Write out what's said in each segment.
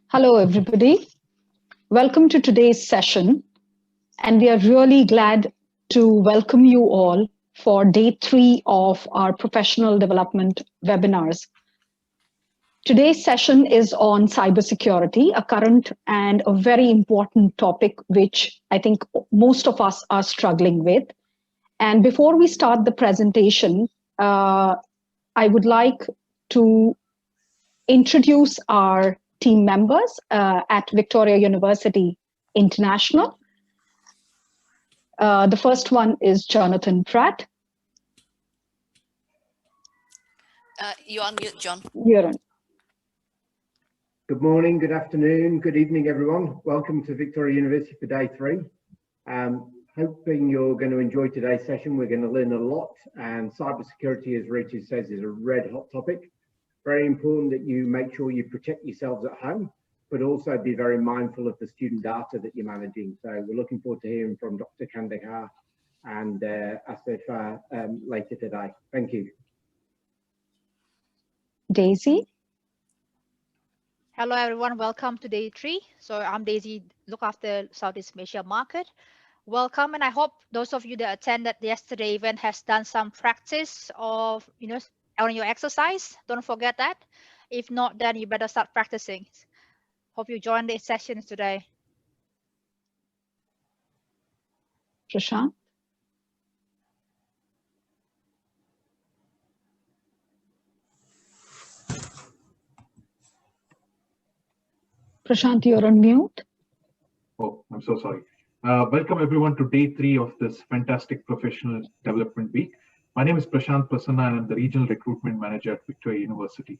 Hello, everybody. Welcome to today's session. And we are really glad to welcome you all for day 3 of our professional development webinars. Today's session is on cybersecurity, a current and a very important topic, which I think most of us are struggling with. And before we start the presentation, I would like to introduce our team members at Victoria University International. The first one is Jonathan Pratt. You're on mute, John. You're on. Good morning, good afternoon, good evening, everyone. Welcome to Victoria University for day 3. Hoping you're going to enjoy today's session. We're going to learn a lot, and cybersecurity, as Richard says, is a red hot topic. Very important that you make sure you protect yourselves at home, but also be very mindful of the student data that you're managing. So we're looking forward to hearing from Dr. Kandekar and Asif later today. Thank you. Daisy. Hello everyone, welcome to day 3. So I'm Daisy, look after Southeast Asia market. Welcome, and I hope those of you that attended yesterday event has done some practice of, on your exercise. Don't forget that. If not, then you better start practicing. Hope you join the sessions today. Prashant. Prashant, you're on mute. Oh, I'm so sorry. Welcome everyone to day 3 of this fantastic professional development week. My name is Prashant Prasanna and I'm the Regional Recruitment Manager at Victoria University.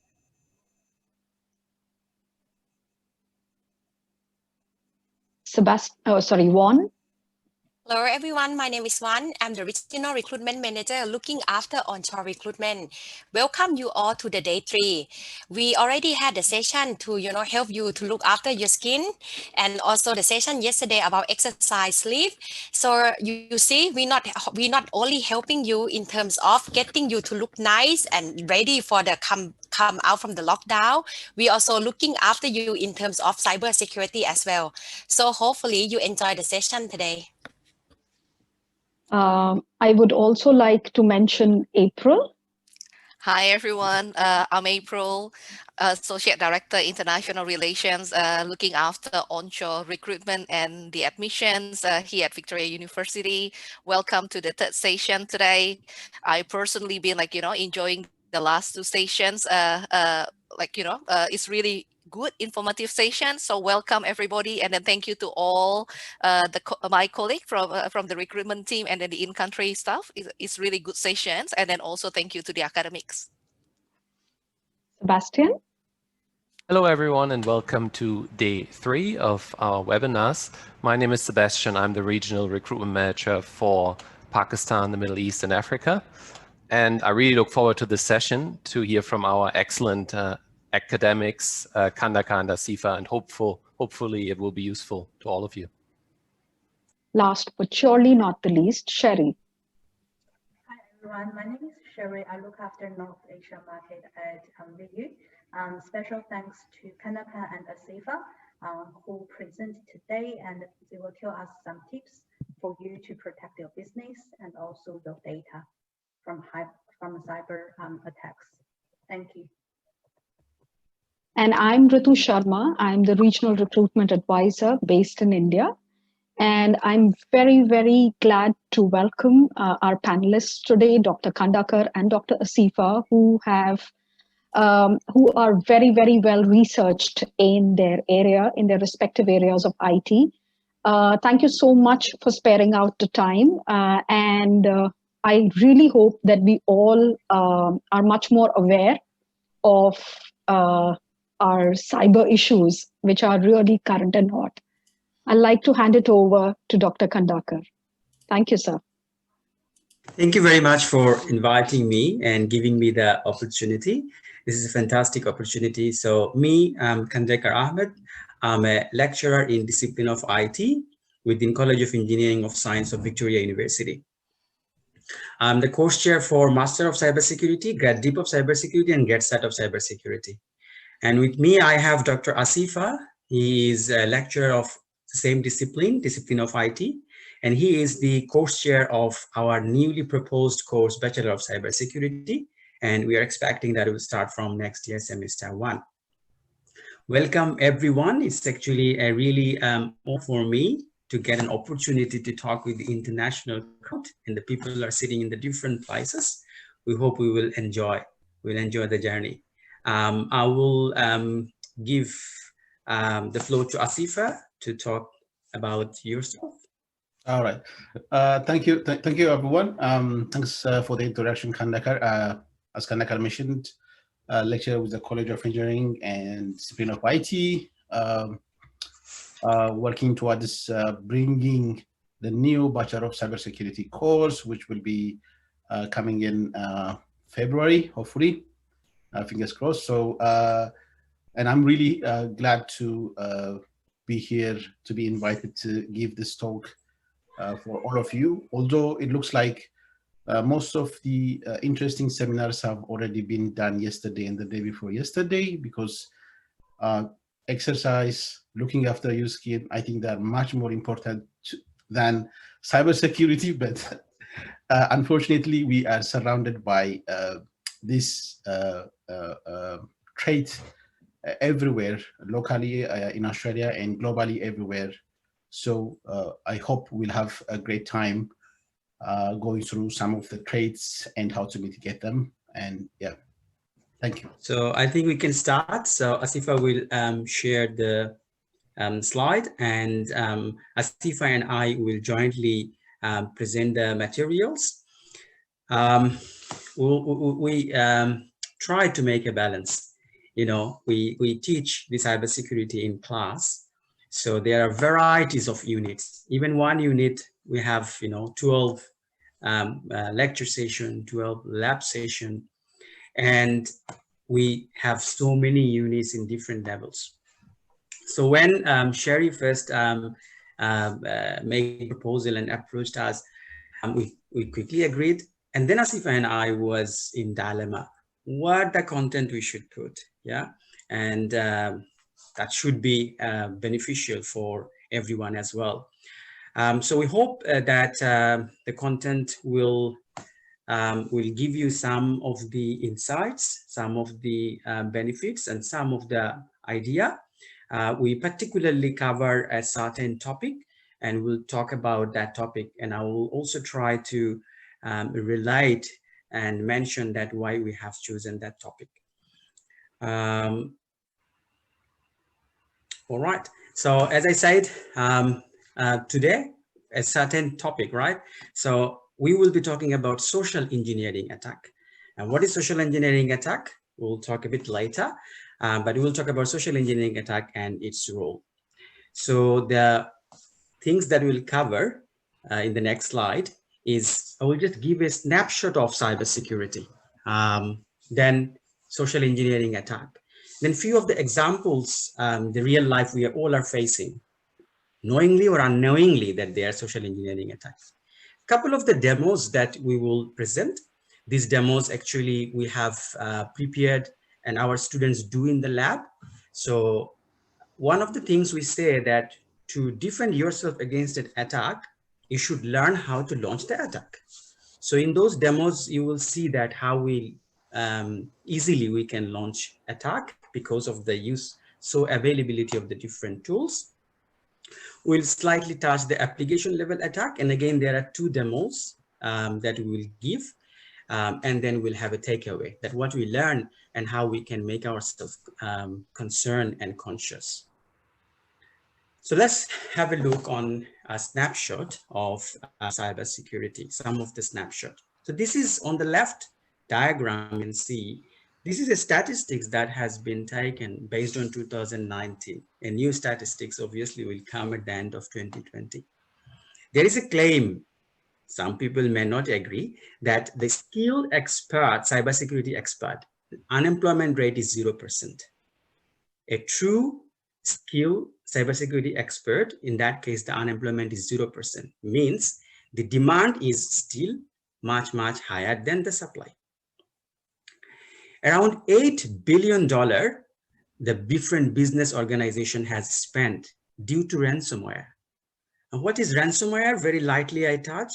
Juan. Hello everyone, my name is Juan. I'm the Regional Recruitment Manager looking after onshore recruitment. Welcome you all to the day 3. We already had a session to help you to look after your skin, and also the session yesterday about exercise, sleep. So you see, we're not only helping you in terms of getting you to look nice and ready for the come out from the lockdown. We also looking after you in terms of cyber security as well. So hopefully you enjoy the session today. I would also like to mention April. Hi, everyone. I'm April, Associate Director, International Relations, looking after onshore recruitment and the admissions here at Victoria University. Welcome to the 3rd session today. I personally been enjoying the last 2 sessions. It's really good informative session. So welcome everybody, and then thank you to all my colleague from the recruitment team and then the in-country staff. It's really good sessions, and then also thank you to the academics. Sebastian. Hello everyone and welcome to day 3 of our webinars. My name is Sebastian. I'm the Regional Recruitment Manager for Pakistan, the Middle East and Africa. And I really look forward to this session to hear from our excellent academics, Kandekar and Asifa, and hopefully it will be useful to all of you. Last but surely not the least, Sherry. Hi everyone, my name is Sherry. I look after North Asia market at VU. Special thanks to Kandekar and Asifa who presented today, and they will tell us some tips for you to protect your business and also your data from cyber attacks. Thank you. And I'm Ritu Sharma. I'm the Regional Recruitment Advisor based in India. And I'm very, very glad to welcome our panelists today, Dr. Kandekar and Dr. Asifa, who are very, very well researched in their area, in their respective areas of IT. Thank you so much for sparing out the time. I really hope that we all are much more aware of our cyber issues, which are really current and hot. I'd like to hand it over to Dr. Kandekar. Thank you, sir. Thank you very much for inviting me and giving me the opportunity. This is a fantastic opportunity. So I'm Kandekar Ahmed. I'm a lecturer in discipline of IT within College of Engineering of Science of Victoria University. I'm the course chair for Master of Cybersecurity, Grad Deep of Cybersecurity, and Grad Start of Cybersecurity. And with me, I have Dr. Asifa. He is a lecturer of the same discipline of IT, and he is the course chair of our newly proposed course, Bachelor of Cybersecurity, and we are expecting that it will start from next year, semester 1. Welcome, everyone. It's actually a really honor for me to get an opportunity to talk with the international crowd, and the people are sitting in the different places. We hope we will enjoy the journey. I will give the floor to Asifa to talk about yourself. All right. Thank you. Thank you, everyone. Thanks for the introduction, Kandakar. As Kandakar mentioned, lecturer with the College of Engineering and Discipline of IT, working towards bringing the new Bachelor of Cybersecurity course, which will be coming in February, hopefully, fingers crossed. So, and I'm really glad to be here, to be invited to give this talk for all of you. Although it looks like most of the interesting seminars have already been done yesterday and the day before yesterday, because exercise, looking after your skin, I think they're much more important than cybersecurity. But unfortunately, we are surrounded by this trait everywhere, locally in Australia and globally everywhere. So I hope we'll have a great time going through some of the traits and how to mitigate them. And yeah, thank you. So I think we can start. So Asifa will share the slide, and Asifa and I will jointly present the materials. We try to make a balance. You know, we teach the cybersecurity in class, so there are varieties of units. Even one unit, we have 12 lecture session, 12 lab session, and we have so many units in different levels. So when Sherry first made a proposal and approached us, we quickly agreed. And then Asifa and I was in dilemma, what the content we should put, yeah? And that should be beneficial for everyone as well. So we hope that the content will give you some of the insights, some of the benefits, and some of the idea. We particularly cover a certain topic, and we'll talk about that topic. And I will also try to relate and mention that why we have chosen that topic. All right. So as I said, today, a certain topic, right? So we will be talking about social engineering attack. And what is social engineering attack? We'll talk a bit later, but we will talk about social engineering attack and its role. So the things that we'll cover in the next slide is, I will just give a snapshot of cybersecurity, then social engineering attack, then few of the examples, the real life we all are facing, knowingly or unknowingly, that they are social engineering attacks. Couple of the demos that we will present. These demos actually we have prepared and our students do in the lab. So one of the things we say that to defend yourself against an attack, you should learn how to launch the attack. So in those demos, you will see that how we easily we can launch attack because of the availability of the different tools. We'll slightly touch the application level attack. And again, there are 2 demos that we will give. And then we'll have a takeaway that what we learn and how we can make ourselves concerned and conscious. So let's have a look on a snapshot of cybersecurity, some of the snapshot. So this is on the left diagram, you can see this is a statistics that has been taken based on 2019. A new statistics obviously will come at the end of 2020. There is a claim, some people may not agree, that the skilled expert, cybersecurity expert, unemployment rate is 0%. A true skilled cybersecurity expert, in that case, the unemployment is 0%, means the demand is still much, much higher than the supply. Around $8 billion the different business organization has spent due to ransomware. And what is ransomware? Very lightly I touch.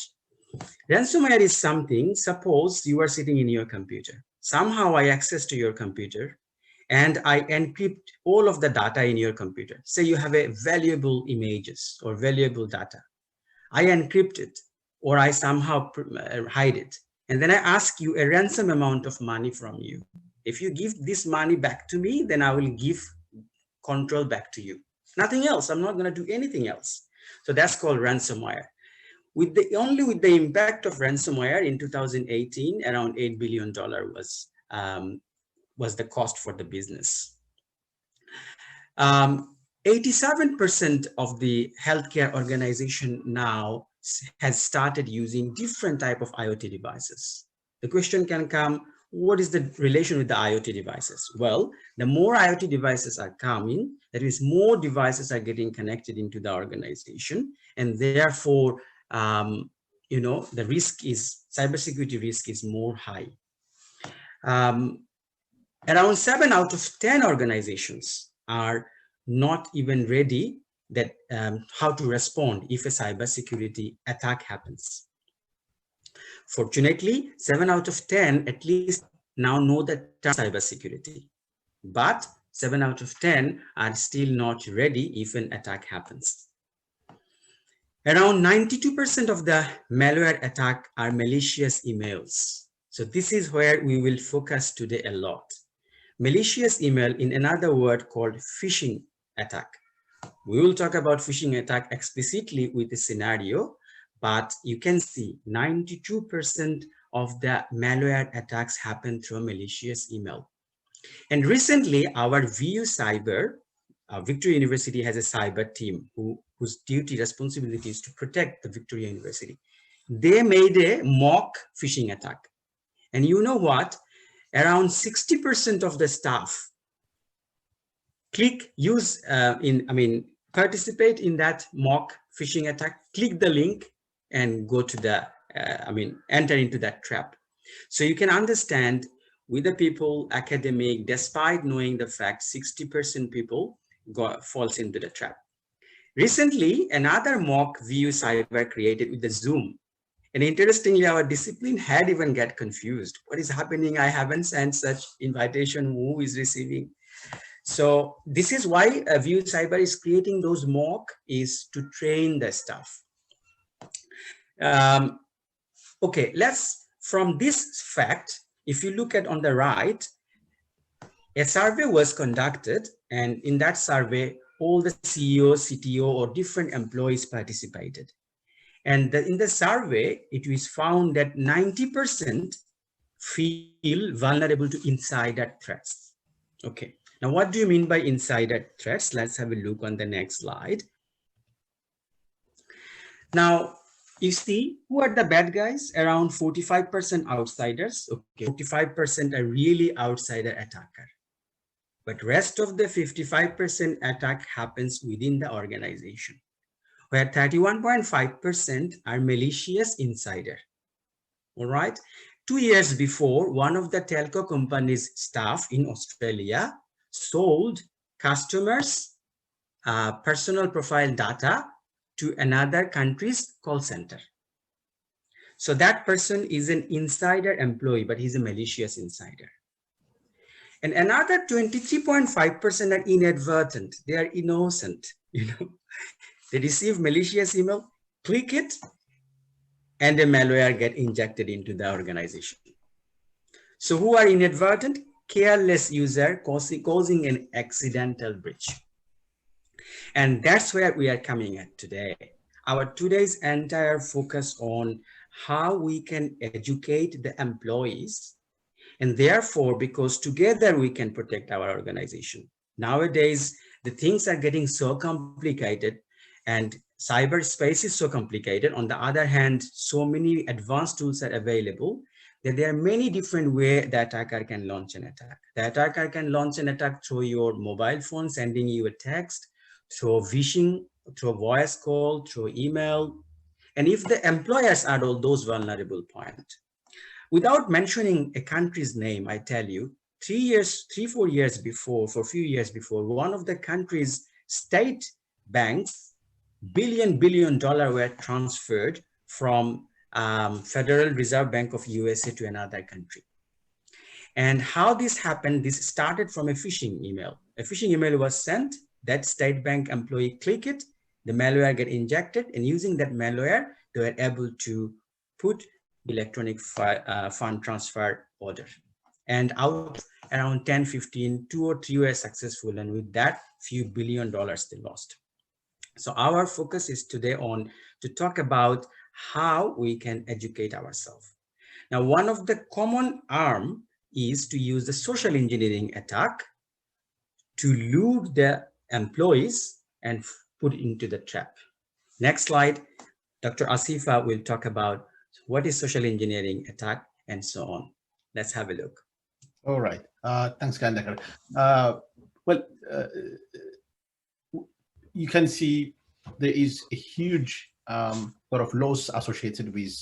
Ransomware is something, suppose you are sitting in your computer. Somehow I access to your computer and I encrypt all of the data in your computer. Say you have a valuable images or valuable data. I encrypt it or I somehow hide it. And then I ask you a ransom amount of money from you. If you give this money back to me, then I will give control back to you. Nothing else. I'm not going to do anything else. So that's called ransomware. Only with the impact of ransomware in 2018, around $8 billion was the cost for the business. 87% of the healthcare organization now has started using different type of IoT devices. The question can come, what is the relation with the IoT devices? Well, the more IoT devices are coming, that is, more devices are getting connected into the organization, and therefore, the risk is, cybersecurity risk is more high. Around 7 out of 10 organizations are not even ready that how to respond if a cybersecurity attack happens. Fortunately, 7 out of 10 at least now know the term cybersecurity, but 7 out of 10 are still not ready if an attack happens. Around 92% of the malware attack are malicious emails. So this is where we will focus today a lot. Malicious email, in another word called phishing attack. We will talk about phishing attack explicitly with a scenario, but you can see 92% of the malware attacks happen through malicious email. And recently, our VU Cyber, Victoria University has a cyber team whose duty responsibility is to protect the Victoria University. They made a mock phishing attack. And you know what? Around 60% of the staff participate in that mock phishing attack, click the link and go to the, enter into that trap. So you can understand with the people, academic, despite knowing the fact, 60% people falls into the trap. Recently, another mock VU Cyber created with the Zoom. And interestingly, our discipline had even get confused. What is happening? I haven't sent such invitation. Who is receiving? So this is why VU Cyber is creating those mock, is to train the staff. Okay, from this fact, if you look at on the right, a survey was conducted, and in that survey, all the CEO, CTO, or different employees participated. And in the survey, it was found that 90% feel vulnerable to insider threats. Okay, now what do you mean by insider threats? Let's have a look on the next slide. Now, you see, who are the bad guys? Around 45% outsiders. Okay, 45% are really outsider attacker. But rest of the 55% attack happens within the organization, where 31.5% are malicious insider. All right. 2 years before, one of the telco company's staff in Australia sold customers' personal profile data to another country's call center. So that person is an insider employee, but he's a malicious insider. And another 23.5% are inadvertent. They are innocent, They receive malicious email, click it, and the malware get injected into the organization. So who are inadvertent? Careless user causing an accidental breach. And that's where we are coming at today. Our today's entire focus on how we can educate the employees, and therefore, because together we can protect our organization. Nowadays, the things are getting so complicated, and cyberspace is so complicated. On the other hand, so many advanced tools are available that there are many different ways the attacker can launch an attack. The attacker can launch an attack through your mobile phone, sending you a text, through vishing, through voice call, through email. And if the employers are all those vulnerable points, without mentioning a country's name, I tell you, 4 years before, for a few years before, one of the country's state banks, billion dollar were transferred from Federal Reserve Bank of USA to another country. And how this happened, this started from a phishing email. A phishing email was sent, that state bank employee click it, the malware get injected, and using that malware, they were able to put electronic fund transfer order. And out around 10, 15, 2 or 3 were successful. And with that, few $1 billion they lost. So our focus is today on to talk about how we can educate ourselves. Now, one of the common arm is to use the social engineering attack to lure the employees and put into the trap. Next slide, Dr. Asifa will talk about what is social engineering attack and so on. Let's have a look. All right. Thanks, Kandakar. You can see there is a huge sort of loss associated with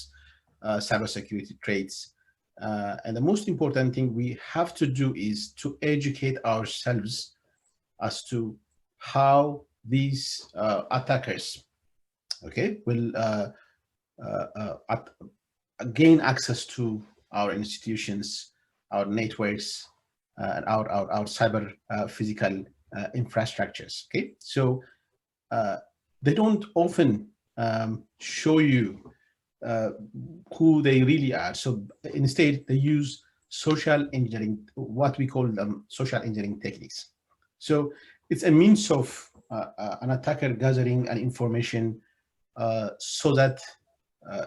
cybersecurity threats. And the most important thing we have to do is to educate ourselves as to how these attackers, will gain access to our institutions, our networks, and our cyber physical infrastructures. Okay, so they don't often show you who they really are. So instead, they use social engineering, what we call social engineering techniques. So it's a means of an attacker gathering an information so that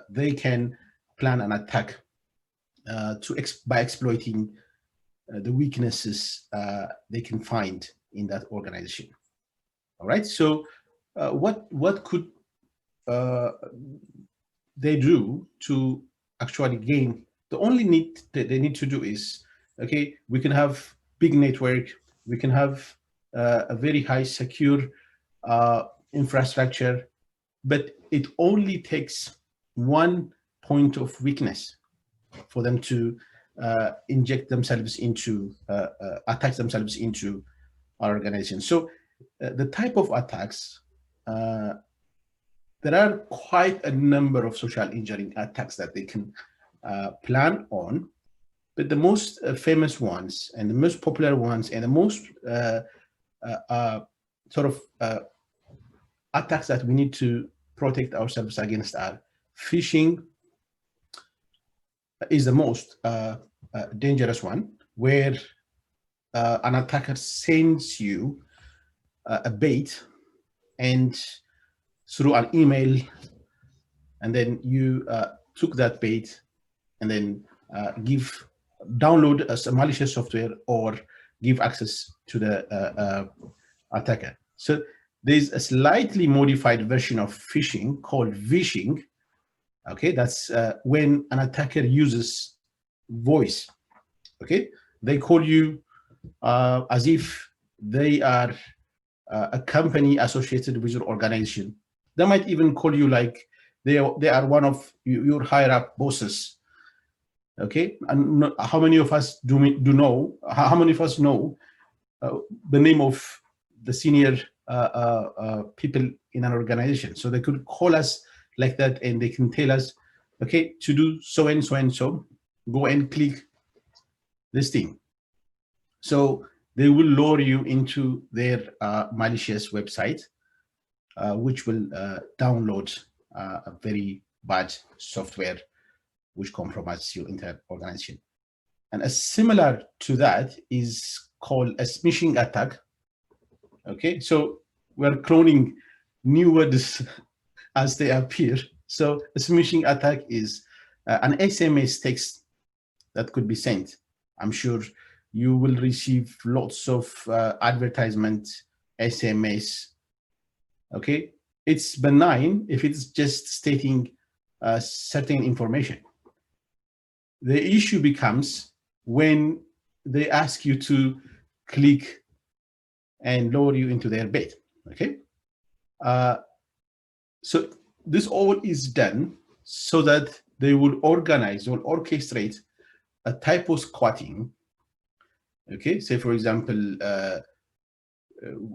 they can plan an attack by exploiting the weaknesses they can find in that organization. All right. So what could they do to actually gain? The only need that they need to do is, okay, we can have big network, we can have a very high secure infrastructure, but it only takes one point of weakness for them to inject themselves into, attach themselves into our organization. So the type of attacks, there are quite a number of social engineering attacks that they can plan on, but the most famous ones and the most popular ones and the most attacks that we need to protect ourselves against are phishing is the most dangerous one, where an attacker sends you a bait and through an email, and then you took that bait and then download a malicious software or give access to the attacker. So there's a slightly modified version of phishing called Vishing. Okay, that's when an attacker uses voice. Okay, they call you as if they are a company associated with your organization. They might even call you like they are one of your higher up bosses. Okay, and how many of us know? How many of us know the name of the senior people in an organization? So they could call us like that, and they can tell us, okay, to do so and so and so, go and click this thing. So they will lure you into their malicious website, which will download a very bad software which compromises your entire organization. And similar to that is called a smishing attack. Okay, so we're cloning new words as they appear. So a smishing attack is an SMS text that could be sent. I'm sure you will receive lots of advertisement, SMS. Okay, it's benign if it's just stating certain information. The issue becomes when they ask you to click and lower you into their bait. Okay, so this all is done so that they will organize or orchestrate a typo squatting Okay, say for example,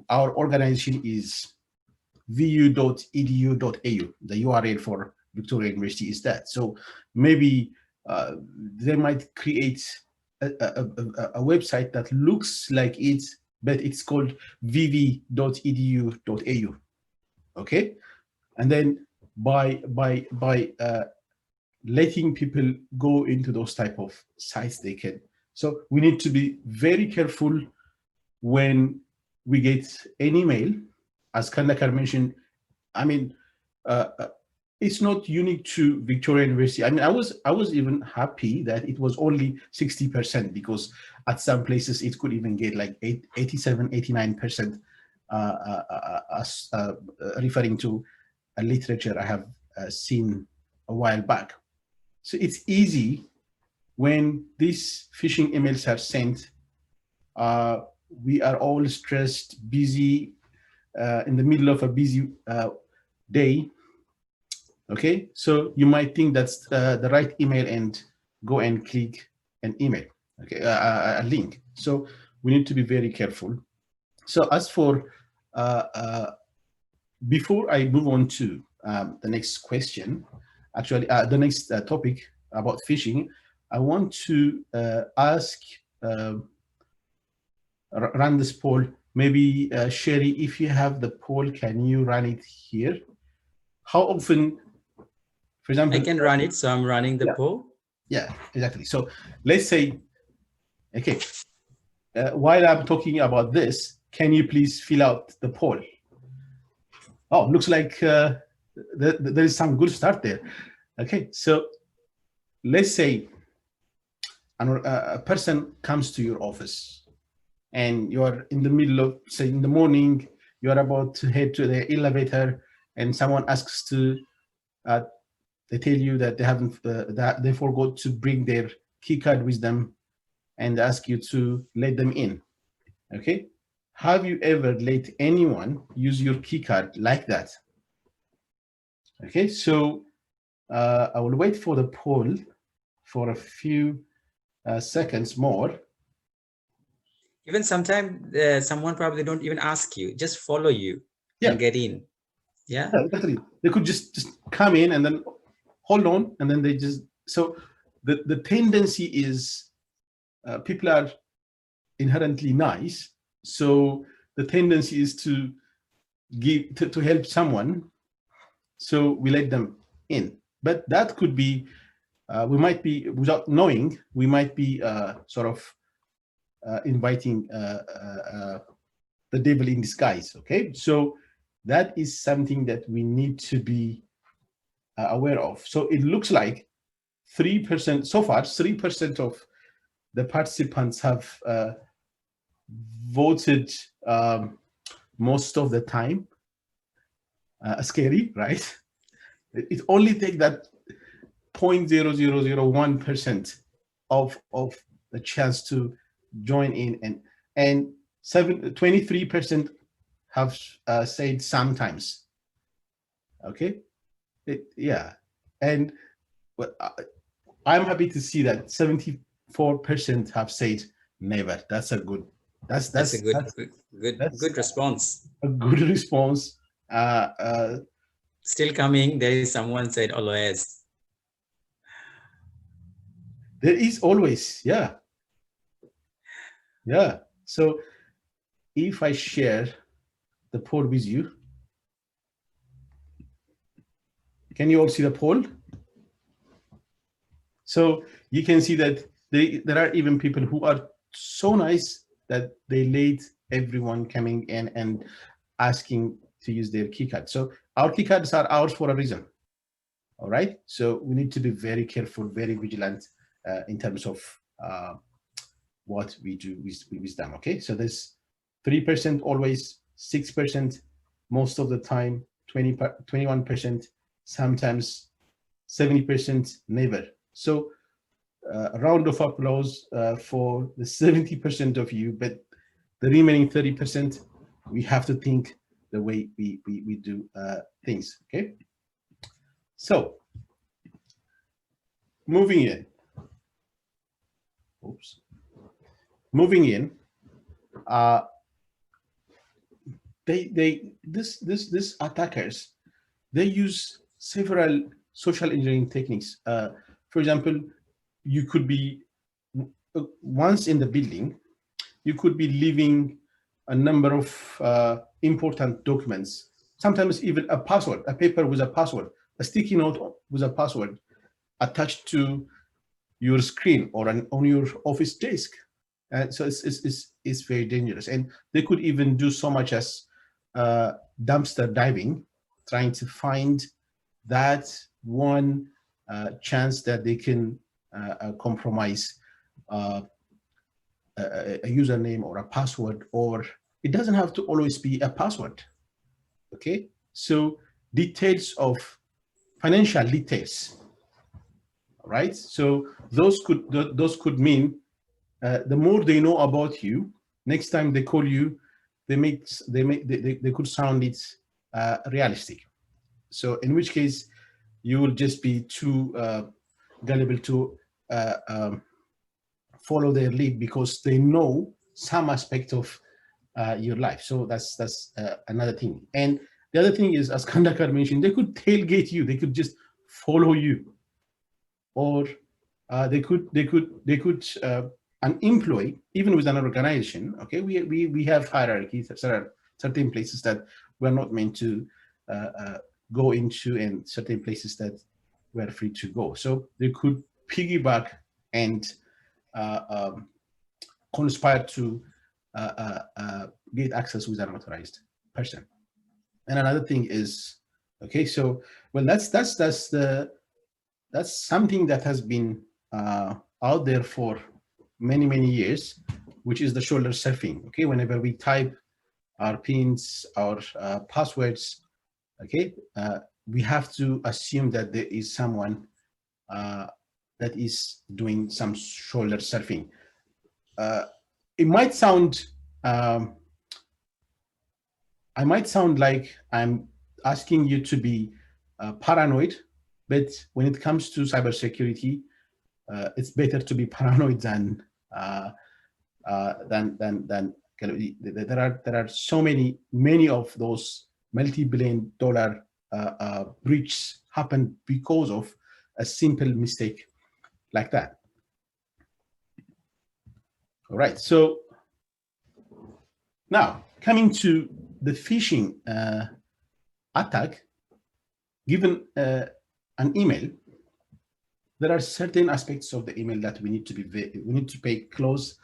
our organization is vu.edu.au. The URL for Victoria University is that. So maybe they might create a website that looks like it, but it's called vv.edu.au. Okay, and then by letting people go into those type of sites, they can. So we need to be very careful when we get an email, as Kandakar mentioned. I mean, it's not unique to Victoria University. I mean, I was even happy that it was only 60%, because at some places it could even get like 87, 89%, referring to a literature I have seen a while back. So it's easy when these phishing emails are sent. We are all stressed, busy, in the middle of a busy day. Okay, so you might think that's the right email and go and click an email, okay, a link. So we need to be very careful. So as for, before I move on to the next question, actually the next topic about phishing, I want to ask, run this poll. Maybe Sherry, if you have the poll, can you run it here? How often, for example, I can run it, so I'm running the poll. Yeah, exactly. So let's say, okay, while I'm talking about this, can you please fill out the poll? Oh, looks like there is some good start there. Okay, so let's say a person comes to your office and you're in the middle of, say, in the morning, you're about to head to the elevator and someone asks to, they tell you that they haven't, that they forgot to bring their key card with them and ask you to let them in. Okay, have you ever let anyone use your key card like that? Okay, so I will wait for the poll for a few seconds more. Even sometimes someone probably don't even ask you, just follow you and get in. Yeah, exactly. They could just come in and then hold on, and then they just, so the tendency is people are inherently nice, so the tendency is to give to help someone, so we let them in. But that could be, we might be, without knowing, we might be sort of inviting the devil in disguise. Okay, so that is something that we need to be aware of. So it looks like 3%, so far 3% of the participants have voted most of the time. Scary, right? It only takes that 0.0001% of the chance to join in, and 23% have said sometimes. Okay, yeah, and I'm happy to see that 74% have said never. That's a good. That's a good response. A good response. Still coming. There is someone said always. There is always, yeah. Yeah. So if I share the poll with you, can you all see the poll? So you can see that there are even people who are so nice that they let everyone coming in and asking to use their keycard. So our keycards are ours for a reason. All right. So we need to be very careful, very vigilant in terms of what we do with them. Okay. So there's 3% always, 6% most of the time, 21%, sometimes 70% never. So a round of applause for the 70% of you, but the remaining 30%, we have to think the way we do things. Okay. So moving in. Oops. moving in, these attackers, they use several social engineering techniques. For example, you could be once in the building, you could be leaving a number of important documents, sometimes even a password, a paper with a password, a sticky note with a password attached to your screen or on your office desk. So it's very dangerous. And they could even do so much as dumpster diving, trying to find that one chance that they can compromise a username or a password, or it doesn't have to always be a password. Okay, so details of financial details, right? So those could mean the more they know about you, next time they call you, they could sound it realistic. So in which case, you will just be too gullible to follow their lead because they know some aspect of your life. So that's another thing. And the other thing is, as Kandakar mentioned, they could tailgate you. They could just follow you, or they could an employee, even with an organization. Okay, we have hierarchies. There are certain places that we're not meant to go into, and certain places that we're free to go. So they could piggyback and conspire to get access with an authorized person. And another thing is, okay, so well, that's something that has been out there for many years, which is the shoulder surfing. Okay, whenever we type our pins, our passwords, okay, we have to assume that there is someone that is doing some shoulder surfing. It might sound, I might sound like I'm asking you to be paranoid, but when it comes to cybersecurity, it's better to be paranoid than there are so many of those multi-billion dollar breaches happen because of a simple mistake like that. All right, so now coming to the phishing attack, given an email, there are certain aspects of the email that we need to pay close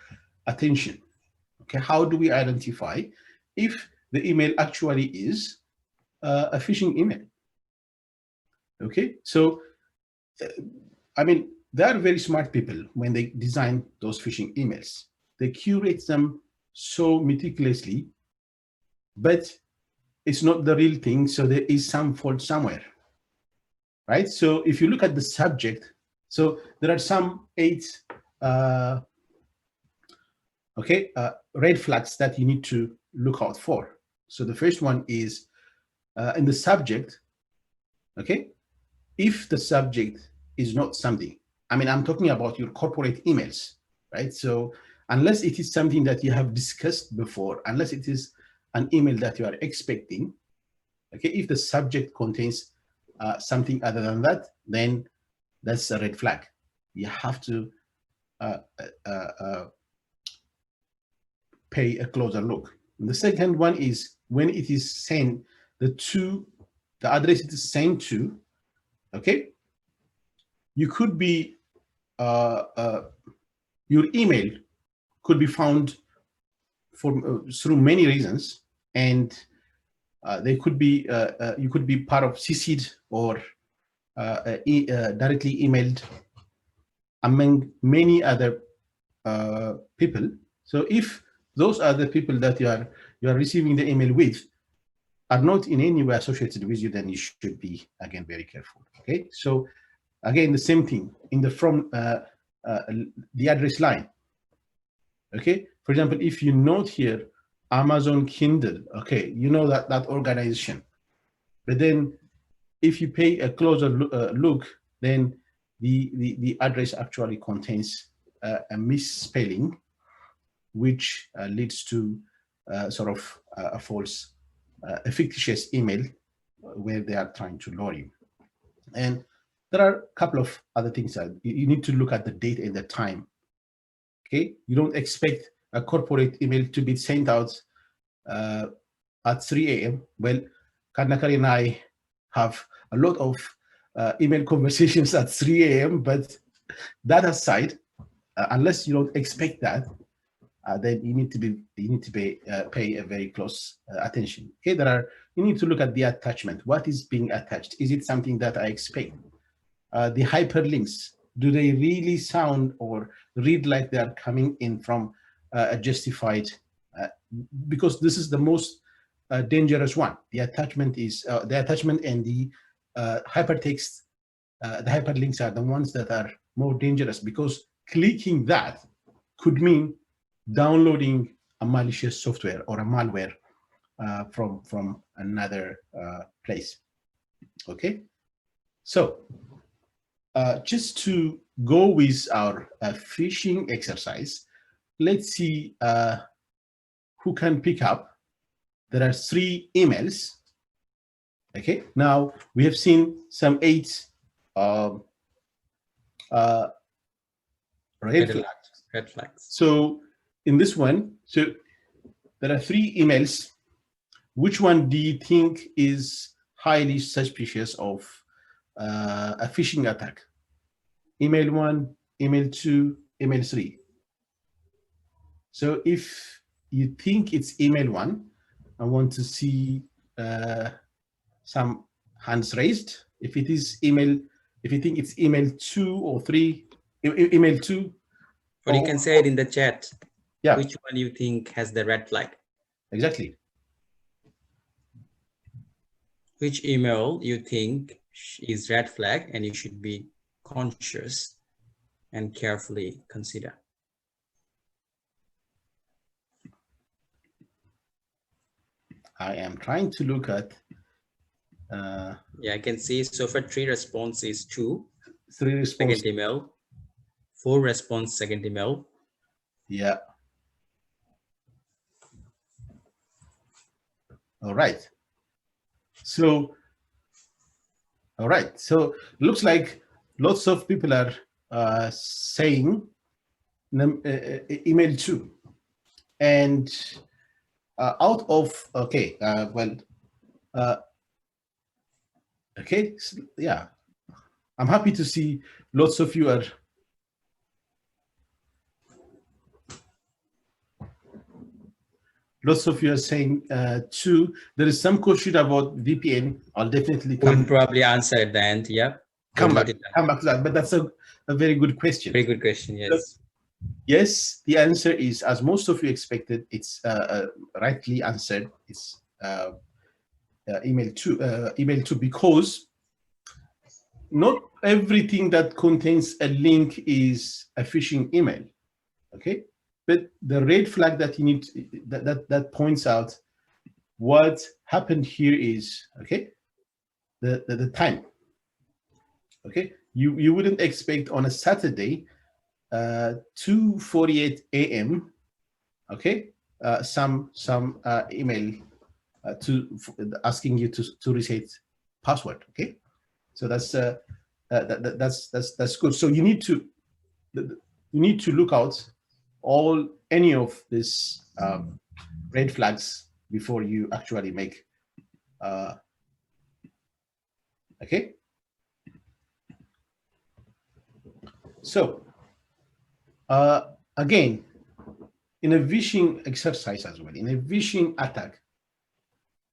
attention. Okay, how do we identify if the email actually is a phishing email? Okay, so I mean, they are very smart people when they design those phishing emails. They curate them so meticulously, but it's not the real thing, so there is some fault somewhere, right? So if you look at the subject, so there are some 8 red flags that you need to look out for. So the first one is in the subject, okay? If the subject is not something, I mean, I'm talking about your corporate emails, right? So unless it is something that you have discussed before, unless it is an email that you are expecting, okay, if the subject contains something other than that, then that's a red flag. You have to pay a closer look. And the second one is when it is sent, the address it is sent to, okay, you could be, your email could be found through many reasons, and they could be, you could be part of CC'd or directly emailed among many other people. So if those are the people that you are receiving the email with are not in any way associated with you, then you should be, again, very careful. Okay, so again, the same thing in the from the address line. Okay, for example, if you note here Amazon Kindle, okay, you know that organization, but then if you pay a closer look, then the address actually contains a misspelling which leads to sort of a false, a fictitious email where they are trying to lure you. And there are a couple of other things that you need to look at the date and the time. Okay, you don't expect a corporate email to be sent out at 3 a.m. Well, Kanakari and I have a lot of email conversations at 3 a.m. But that aside, unless you don't expect that, then you need to pay a very close attention. Okay, you need to look at the attachment. What is being attached? Is it something that I expect? The hyperlinks, do they really sound or read like they are coming in from a justified? Because this is the most dangerous one. The attachment is the attachment and the hypertext. The hyperlinks are the ones that are more dangerous, because clicking that could mean downloading a malicious software or a malware from another place. Okay, so just to go with our phishing exercise, let's see who can pick up. There are 3 emails. Okay, now we have seen some 8 red flags. So in this one, so there are 3 emails. Which one do you think is highly suspicious of a phishing attack? Email 1, email 2, email 3. So if you think it's email 1, I want to see some hands raised. If it is email, if you think it's email 2 or 3, email 2. Or you can say it in the chat. Yeah. Which one you think has the red flag? Exactly. Which email you think is red flag and you should be conscious and carefully consider. I am trying to look at. Yeah, I can see so far 3 responses, 2. 3 response. Second email. 4 response, second email. Yeah. All right. So, all right. So looks like lots of people are saying email 2, and out of okay, okay, so, yeah, I'm happy to see lots of you are. Lots of you are saying 2. There is some question about VPN. I'll definitely come. We'll probably answer at the end. Yep. Come back to that. But that's a very good question. Very good question. Yes. So, yes, the answer is, as most of you expected, it's rightly answered. It's email 2, because not everything that contains a link is a phishing email. Okay. But the red flag that you need that points out what happened here is, okay, the time. Okay, you wouldn't expect on a Saturday 2:48 a.m. okay, some email asking you to reset password. Okay, so that's good. So you need to look out any of these red flags before you actually make okay. So again, in a vishing exercise as well, in a vishing attack,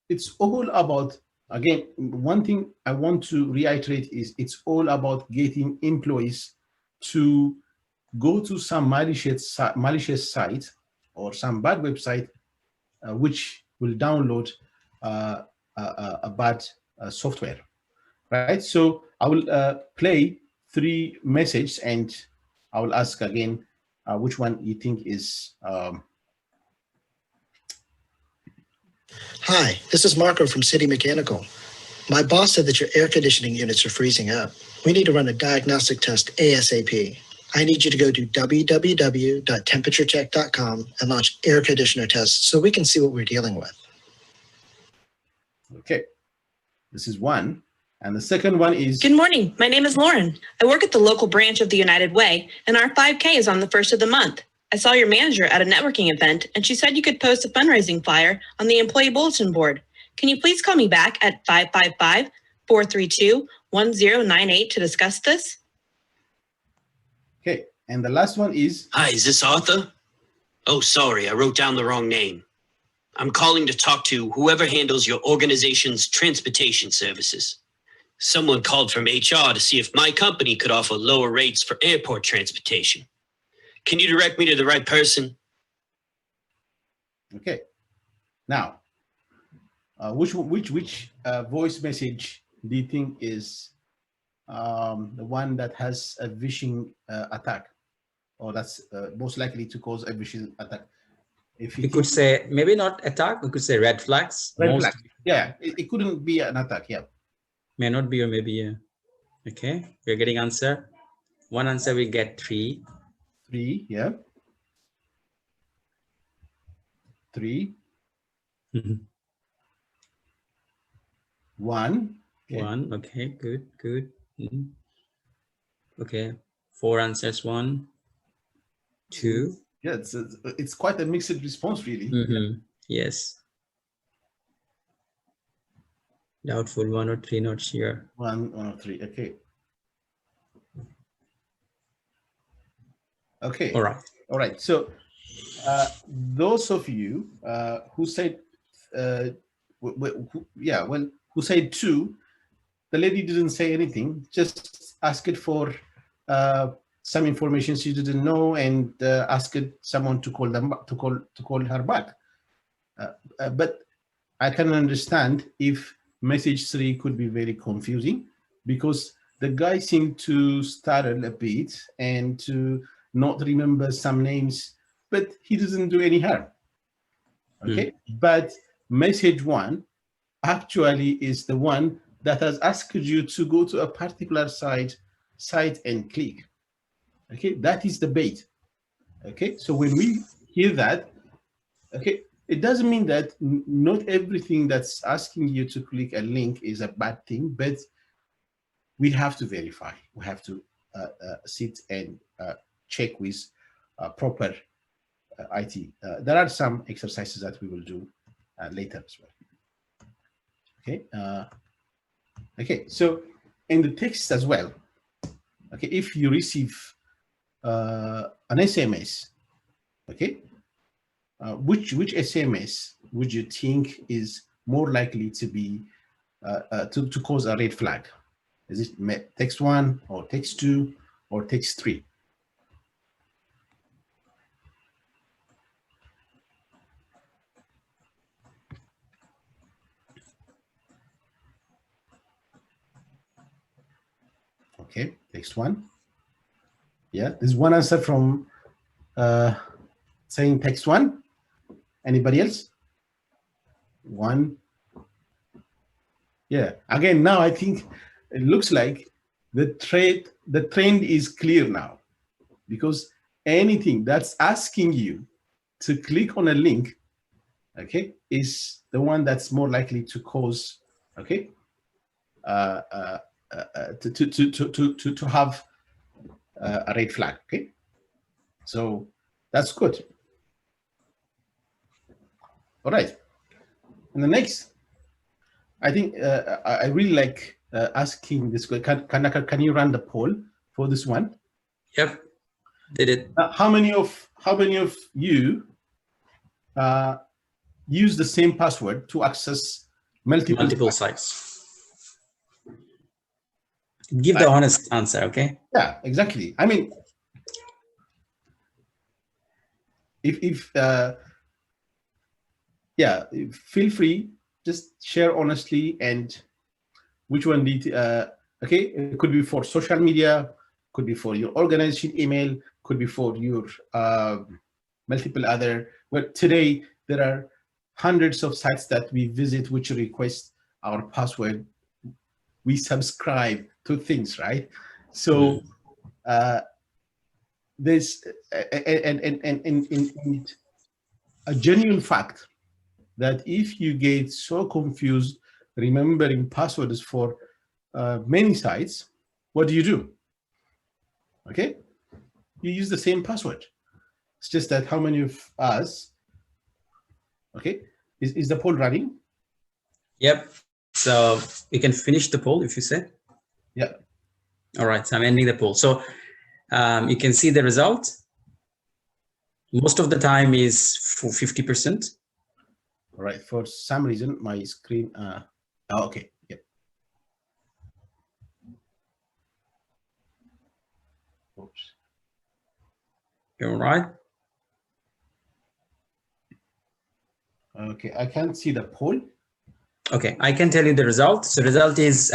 it's all about, again, one thing I want to reiterate is it's all about getting employees to go to some malicious site or some bad website which will download a bad software, right? So I will play 3 messages and I will ask again which one you think is. Hi, this is Marco from City Mechanical. My boss said that your air conditioning units are freezing up. We need to run a diagnostic test ASAP. I need you to go to www.temperaturecheck.com and launch air conditioner tests so we can see what we're dealing with. Okay, this is one. And the second one is... Good morning. My name is Lauren. I work at the local branch of the United Way, and our 5K is on the 1st of the month. I saw your manager at a networking event, and she said you could post a fundraising flyer on the employee bulletin board. Can you please call me back at 555-432-1098 to discuss this? Okay, and the last one is... Hi, is this Arthur? Oh, sorry, I wrote down the wrong name. I'm calling to talk to whoever handles your organization's transportation services. Someone called from HR to see if my company could offer lower rates for airport transportation. Can you direct me to the right person? Okay. Now, which voice message do you think is the one that has a vishing attack, or that's most likely to cause a vishing attack? If you could say maybe not attack, we could say red flags. Red flags. Yeah, it couldn't be an attack. Yeah. May not be, or maybe, yeah. Okay, we're getting answer. One answer we get 3. 3, yeah. 3. 1. Okay. 1, okay, good, good. Okay, 4 answers, 1, 2. Yeah, it's quite a mixed response, really. Yes. Doubtful, 1 or 3, not sure. 1 or 3, okay. Okay. All right. All right. So those of you who said, who said 2, the lady didn't say anything, just asked for some information she didn't know and asked someone to call them to call her back. But I can understand if message 3 could be very confusing, because the guy seemed to startle a bit and to not remember some names, but he doesn't do any harm. Okay, but message 1 actually is the one that has asked you to go to a particular site and click. Okay, that is the bait. Okay, so when we hear that, okay, it doesn't mean that not everything that's asking you to click a link is a bad thing, but we have to verify. We have to sit and check with proper IT. There are some exercises that we will do later as well. Okay. Okay. So in the text as well. Okay. If you receive an SMS, okay, which SMS would you think is more likely to be to cause a red flag? Is it text 1 or text 2 or text 3? Okay, text 1. Yeah, there's one answer from saying text 1. Anybody else? 1. Yeah, again, now I think it looks like the trend is clear now, because anything that's asking you to click on a link, okay, is the one that's more likely to cause, okay, to have a red flag. Okay, so that's good. All right, and the next, I think I really like asking this question. Can you run the poll for this one? Yep, did it. How many of you use the same password to access multiple sites? Give the honest answer, okay? Yeah, exactly. I mean, if feel free, just share honestly, and which one did okay, it could be for social media, could be for your organization email, could be for your multiple other. Well, today there are hundreds of sites that we visit which request our password. We subscribe to things, right? So there's a genuine fact that if you get so confused remembering passwords for many sites, what do? Okay, you use the same password. It's just that how many of us, okay, is the poll running? Yep. So we can finish the poll if you say. Yeah. All right. So I'm ending the poll. So you can see the result. Most of the time is for 50%. All right. For some reason, my screen. Oh, okay. Yep. Oops. All right. Okay. I can't see the poll. Okay, I can tell you the result. So result is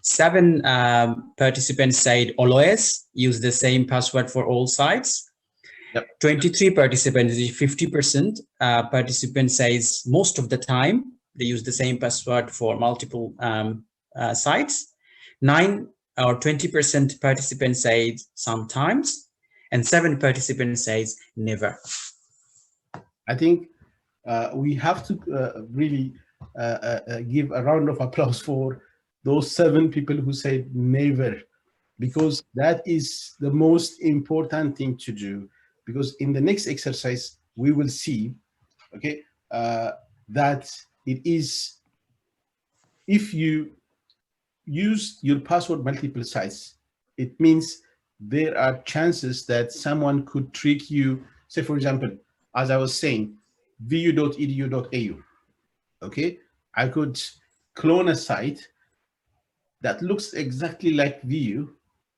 7 participants said always use the same password for all sites. Yep. 23 participants, 50% participant says most of the time they use the same password for multiple sites. 9 or 20% participants say sometimes, and 7 participants says never. I think we have to really give a round of applause for those 7 people who said never, because that is the most important thing to do. Because in the next exercise, we will see, okay, that it is, if you use your password multiple sites, it means there are chances that someone could trick you. Say, for example, as I was saying, vu.edu.au. Okay, I could clone a site that looks exactly like VU,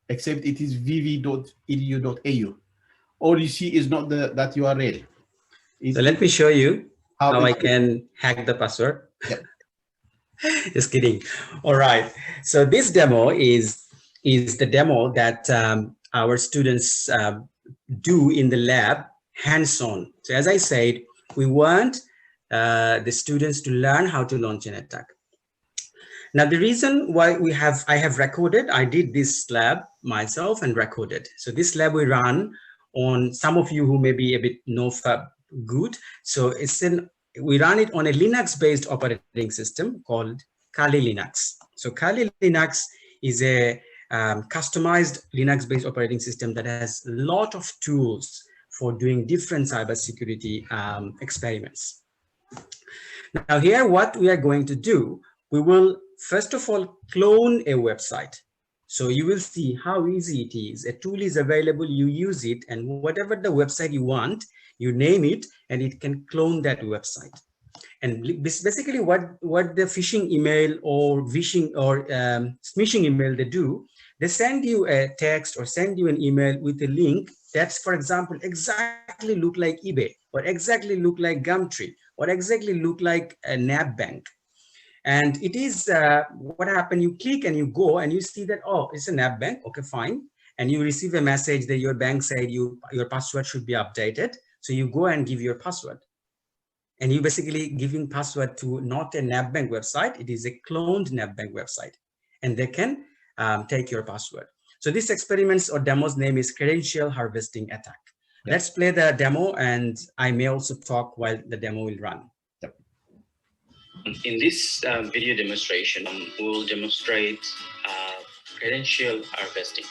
except it is vv.edu.au. All you see is not that URL. So let me show you how I it- can hack the password. Yep. Just kidding. All right. So this demo is the demo that our students do in the lab, hands-on. So as I said, we want the students to learn how to launch an attack. Now, the reason why I have recorded, I did this lab myself and recorded. So this lab we run on, some of you who may be a bit no-fab good. So we run it on a Linux-based operating system called Kali Linux. So Kali Linux is a customized Linux-based operating system that has a lot of tools for doing different cybersecurity experiments. Now here, what we are going to do, we will first of all clone a website. So you will see how easy it is. A tool is available, you use it, and whatever the website you want, you name it, and it can clone that website. And basically what the phishing email or Vishing or smishing email they do, they send you a text or send you an email with a link that's, for example, exactly look like eBay, or exactly look like Gumtree, or exactly look like a NAB bank. And it is what happened, you click and you go and you see that, oh, it's a NAB bank, okay, fine. And you receive a message that your bank said your password should be updated. So you go and give your password. And you basically giving password to not a NAB bank website, it is a cloned NAB bank website. And they can take your password. So this experiment's or demo's name is Credential Harvesting Attack. Yep. Let's play the demo, and I may also talk while the demo will run. Yep. In this video demonstration, we will demonstrate credential harvesting.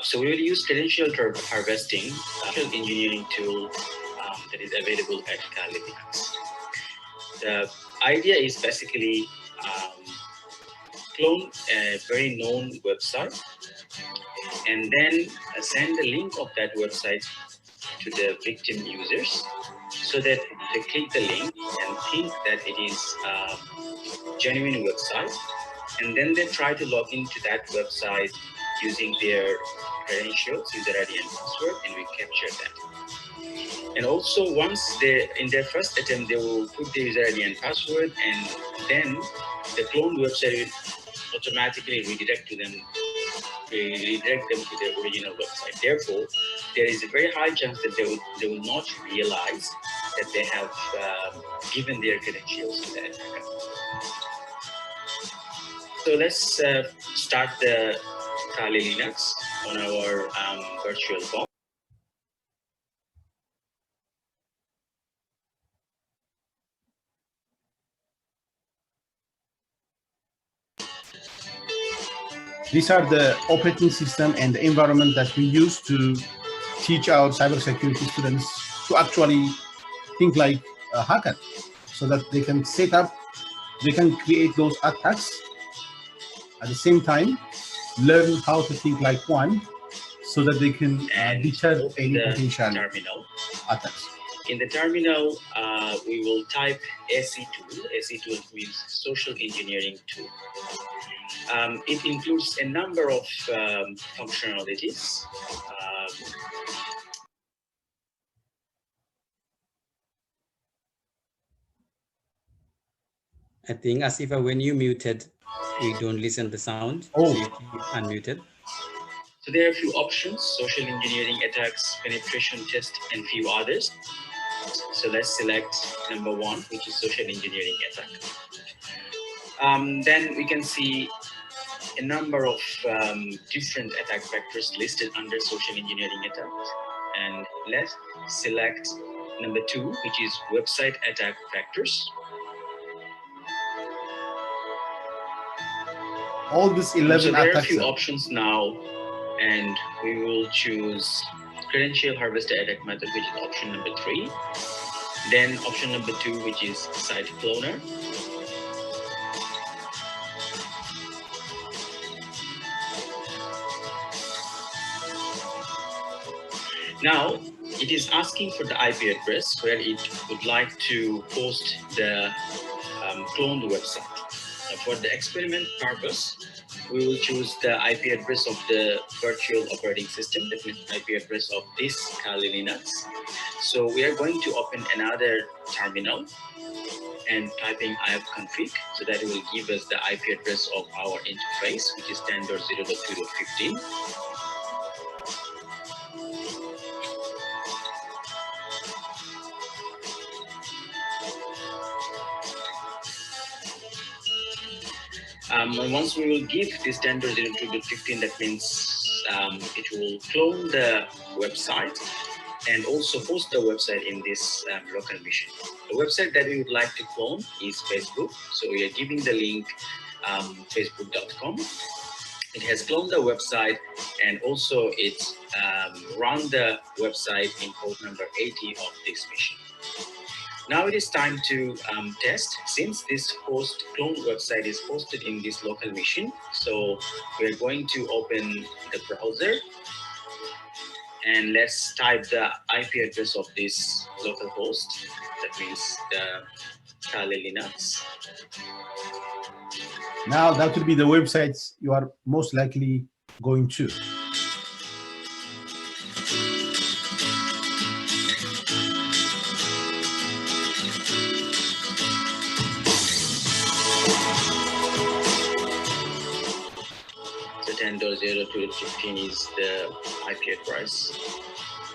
So we will use credential harvesting, engineering tool that is available at Kali Linux. The idea is basically clone a very known website and then send the link of that website to the victim users so that they click the link and think that it is a genuine website, and then they try to log into that website using their credentials, user ID and password, and we capture that. And also, once in their first attempt, they will put the user ID and password, and then the cloned website will automatically redirect them to the original website. Therefore, there is a very high chance that they will not realize that they have given their credentials to the attacker. So let's start the Kali Linux. on our virtual box. These are the operating system and the environment that we use to teach our cybersecurity students to actually think like a hacker, so that they can set up, they can create those attacks at the same time, learn how to think like one, so that they can deter any potential attacks. In the terminal, we will type SE tool. SE tool means social engineering tool. It includes a number of functionalities. I think, Asifa, when you muted, we don't listen to the sound. Oh. So you keep unmuted. So there are a few options: social engineering attacks, penetration test, and few others. So let's select number 1, which is social engineering attack. Then we can see a number of different attack vectors listed under social engineering attack. And let's select number 2, which is website attack vectors. All these 11 so there are a attacks few options now, and we will choose credential harvester attack method, which is option number 3. Then option number 2, which is site cloner. Now it is asking for the IP address where it would like to post the cloned website. For the experiment purpose, we will choose the IP address of the virtual operating system, that means IP address of this Kali Linux. So we are going to open another terminal and typing ifconfig, so that it will give us the IP address of our interface, which is 10.0.2.15. Once we will give this 10.0.2.15, that means it will clone the website and also host the website in this local machine. The website that we would like to clone is Facebook. So we are giving the link facebook.com. It has cloned the website, and also it run the website in port number 80 of this machine. Now it is time to test, since this host cloned website is hosted in this local machine. So we're going to open the browser and let's type the IP address of this local host. That means the Kali Linux. Now that will be the websites you are most likely going to. So 10.0.2.15 is the IP address.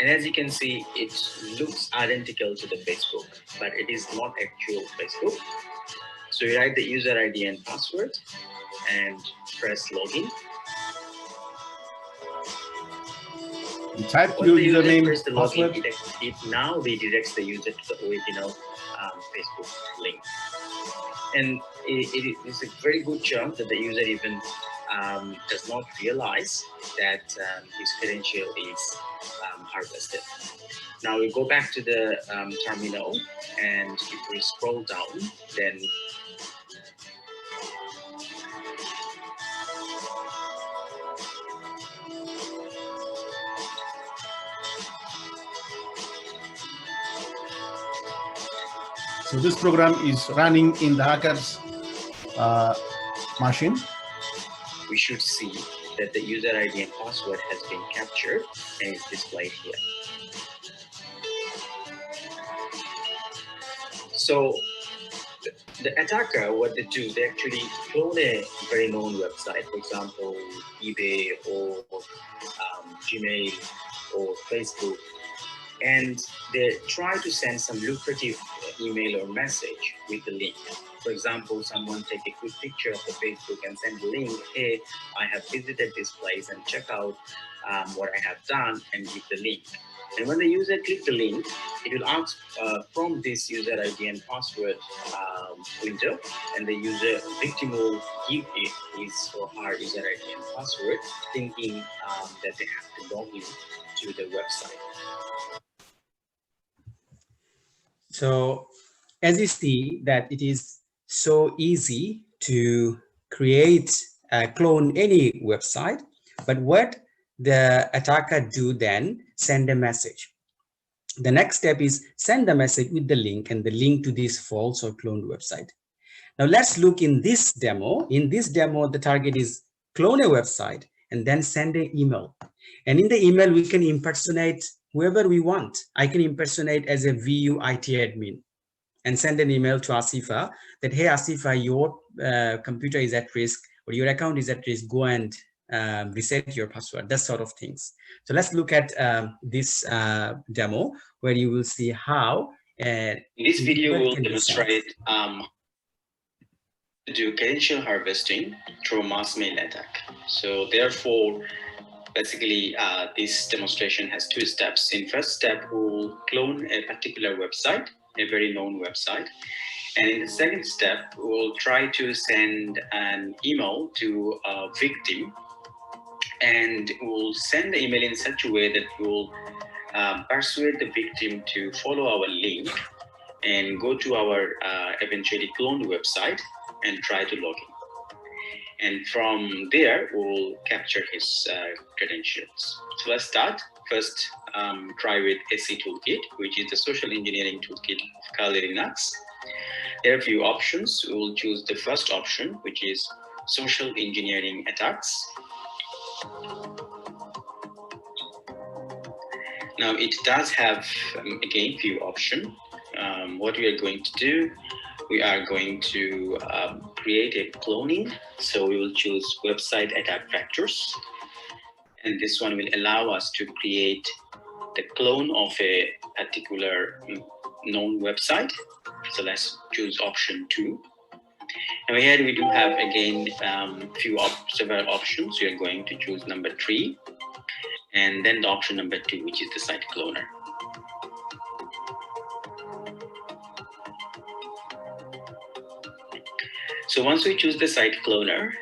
And as you can see, it looks identical to the Facebook, but it is not actual Facebook. So you write the user ID and password and press login. You type When your the user username, press the password. login, it now redirects the user to the original Facebook link. And it is a very good chance that the user even does not realize that his credential is harvested. Now we go back to the terminal, and if we scroll down, then So this program is running in the hacker's machine. we should see that the user ID and password has been captured and is displayed here. So the attacker, what they do, they actually clone a very known website, for example, eBay or Gmail or Facebook, and they try to send some lucrative email or message with the link. For example, someone take a quick picture of the Facebook and send a link, hey, I have visited this place and check out what I have done and give the link. And when the user click the link, it will ask from this user ID and password window, and the user victim will give it his or her user ID and password, thinking that they have to log in to the website. So as you see that it is so easy to create, clone any website, but what the attacker do then, send a message. The next step is send the message with the link and the link to this false or cloned website. Now let's look in this demo. In this demo, the target is clone a website and then send an email. And in the email, we can impersonate whoever we want. I can impersonate as a VU IT admin and send an email to Asifa that, hey, Asifa, your computer is at risk or your account is at risk. Go and reset your password, that sort of things. So let's look at this demo where you will see how. In this video, we'll demonstrate to do credential harvesting through mass mail attack. So therefore, basically, this demonstration has two steps. In first step, we'll clone a particular website, a very known website. And in the second step, we'll try to send an email to a victim, and we'll send the email in such a way that we'll persuade the victim to follow our link and go to our eventually cloned website and try to log in. And from there, we'll capture his credentials. So let's start. First, try with SE Toolkit, which is the social engineering toolkit of Kali Linux. There are a few options. We'll choose the first option, which is social engineering attacks. Now it does have, again, few options. What we are going to do, we are going to create a cloning. So we will choose website attack vectors. And this one will allow us to create the clone of a particular known website. So let's choose option 2. And here we do have, again, several options. We are going to choose number 3. And then the option number 2, which is the site cloner. So once we choose the site cloner,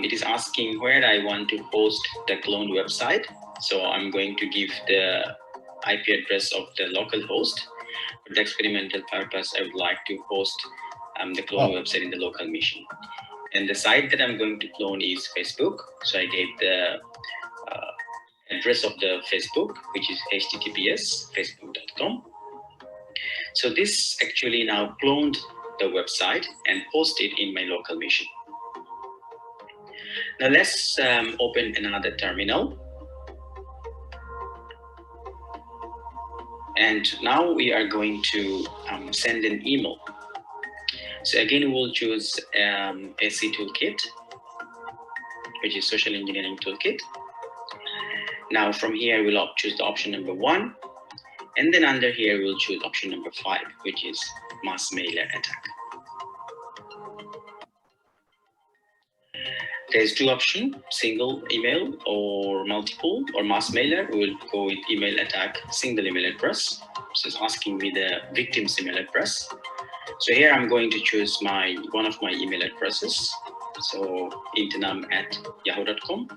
it is asking where I want to host the cloned website. So I'm going to give the IP address of the local host. For the experimental purpose, I would like to host the clone website in the local machine. And the site that I'm going to clone is Facebook. So I gave the address of the Facebook, which is https://facebook.com. So this actually now cloned the website and posted in my local machine. Now let's open another terminal. And now we are going to send an email. So again, we'll choose SE Toolkit, which is Social Engineering Toolkit. Now from here, we'll choose the option number 1. And then under here, we'll choose option number 5, which is mass mailer attack. There's two options, single email or multiple or mass mailer. We'll go with email attack, single email address. So it's asking me the victim's email address. So here I'm going to choose one of my email addresses. So intanam@yahoo.com.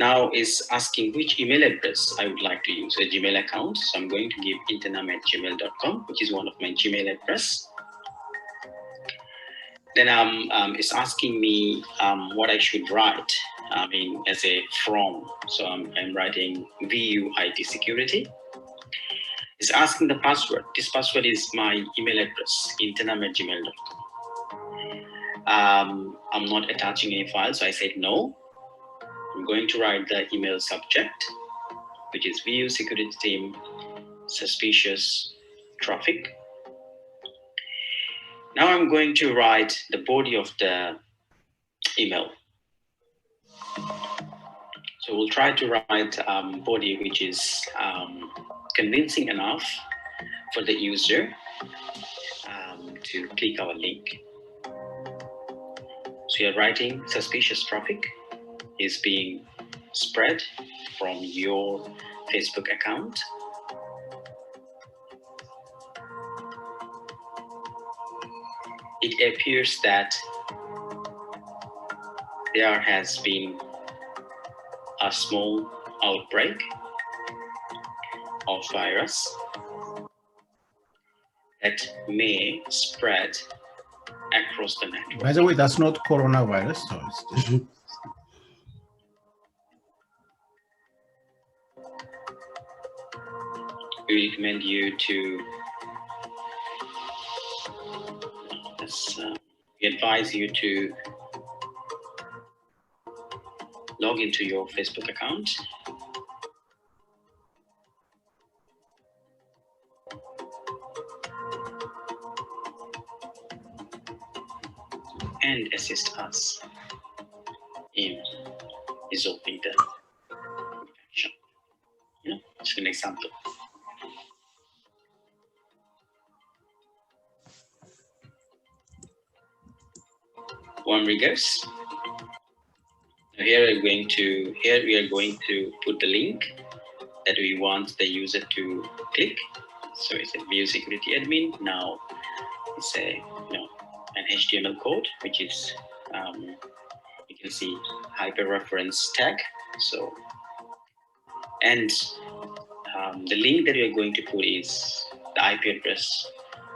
Now it's asking which email address I would like to use, a Gmail account. So I'm going to give intanam@gmail.com, which is one of my Gmail address. Then it's asking me what I should write, as a from. So I'm writing VU IT security. It's asking the password. This password is my email address, intanam@gmail.com. I'm not attaching any file, so I said no. I'm going to write the email subject, which is VU security team, suspicious traffic. Now I'm going to write the body of the email. So we'll try to write body which is convincing enough for the user to click our link. So you're writing suspicious traffic is being spread from your Facebook account. It appears that there has been a small outbreak of virus that may spread across the network. By the way, that's not coronavirus, so it's just we recommend you to we advise you to log into your Facebook account and assist us in resolving the infection. Just an example. One regards. Here we are going to put the link that we want the user to click. So it's a view security admin. Now it's an HTML code, which is you can see hyperreference tag. So and the link that we are going to put is the IP address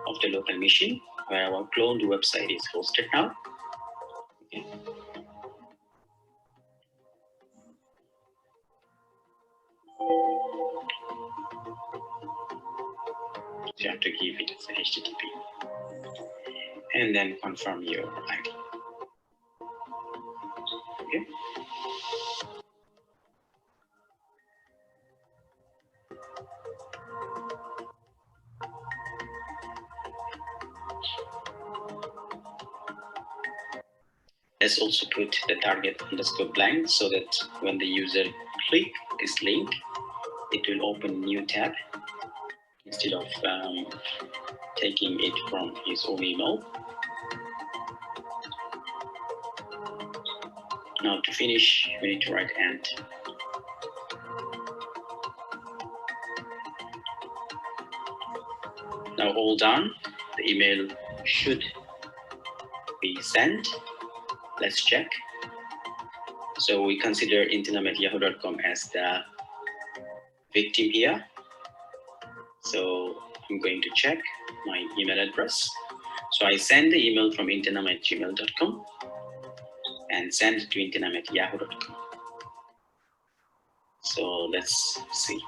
of the local machine where our cloned website is hosted now. Okay. So you have to give it as a HTTP and then confirm your ID. Okay. Let's also put the target underscore blank so that when the user click this link, it will open new tab instead of taking it from his own email. Now to finish, we need to write end. Now all done, the email should be sent. Let's check. So we consider internamet@yahoo.com as the victim here. So I'm going to check my email address. So I send the email from internamet@gmail.com and send it to internamet@yahoo.com. So let's see.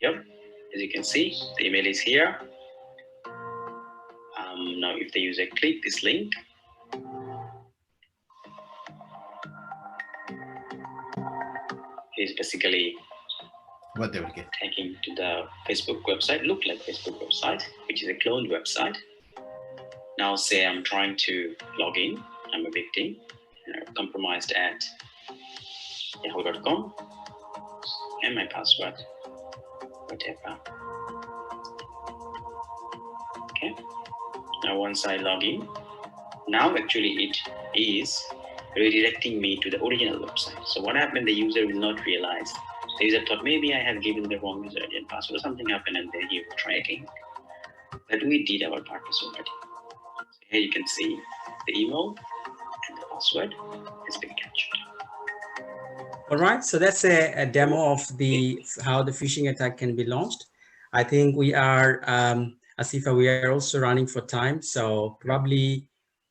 Yep, as you can see, the email is here. Now if the user click this link, it's basically what they will get. Taking to the Facebook website, look like Facebook website, which is a cloned website. Now say I'm trying to log in, I'm a victim, compromised at yahoo.com, and my password, whatever. Okay, now once I log in, now actually it is redirecting me to the original website. So what happened, the user will not realize. The user thought maybe I have given the wrong user ID and password or something happened, and then he will try again. But we did our purpose already. So here you can see the email and the password has been captured. All right, so that's a demo of how the phishing attack can be launched. I think we are, Asifa, we are also running for time. So probably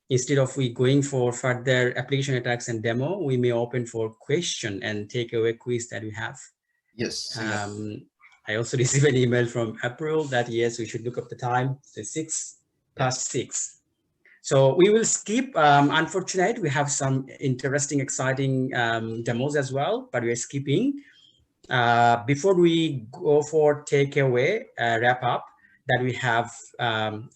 instead of we going for further application attacks and demo, we may open for question and takeaway quiz that we have. Yes. I also received an email from April that yes, we should look up the time. So 6:06. So we will skip. Unfortunately, we have some interesting, exciting demos as well, but we're skipping. Before we go for takeaway, wrap up, that we have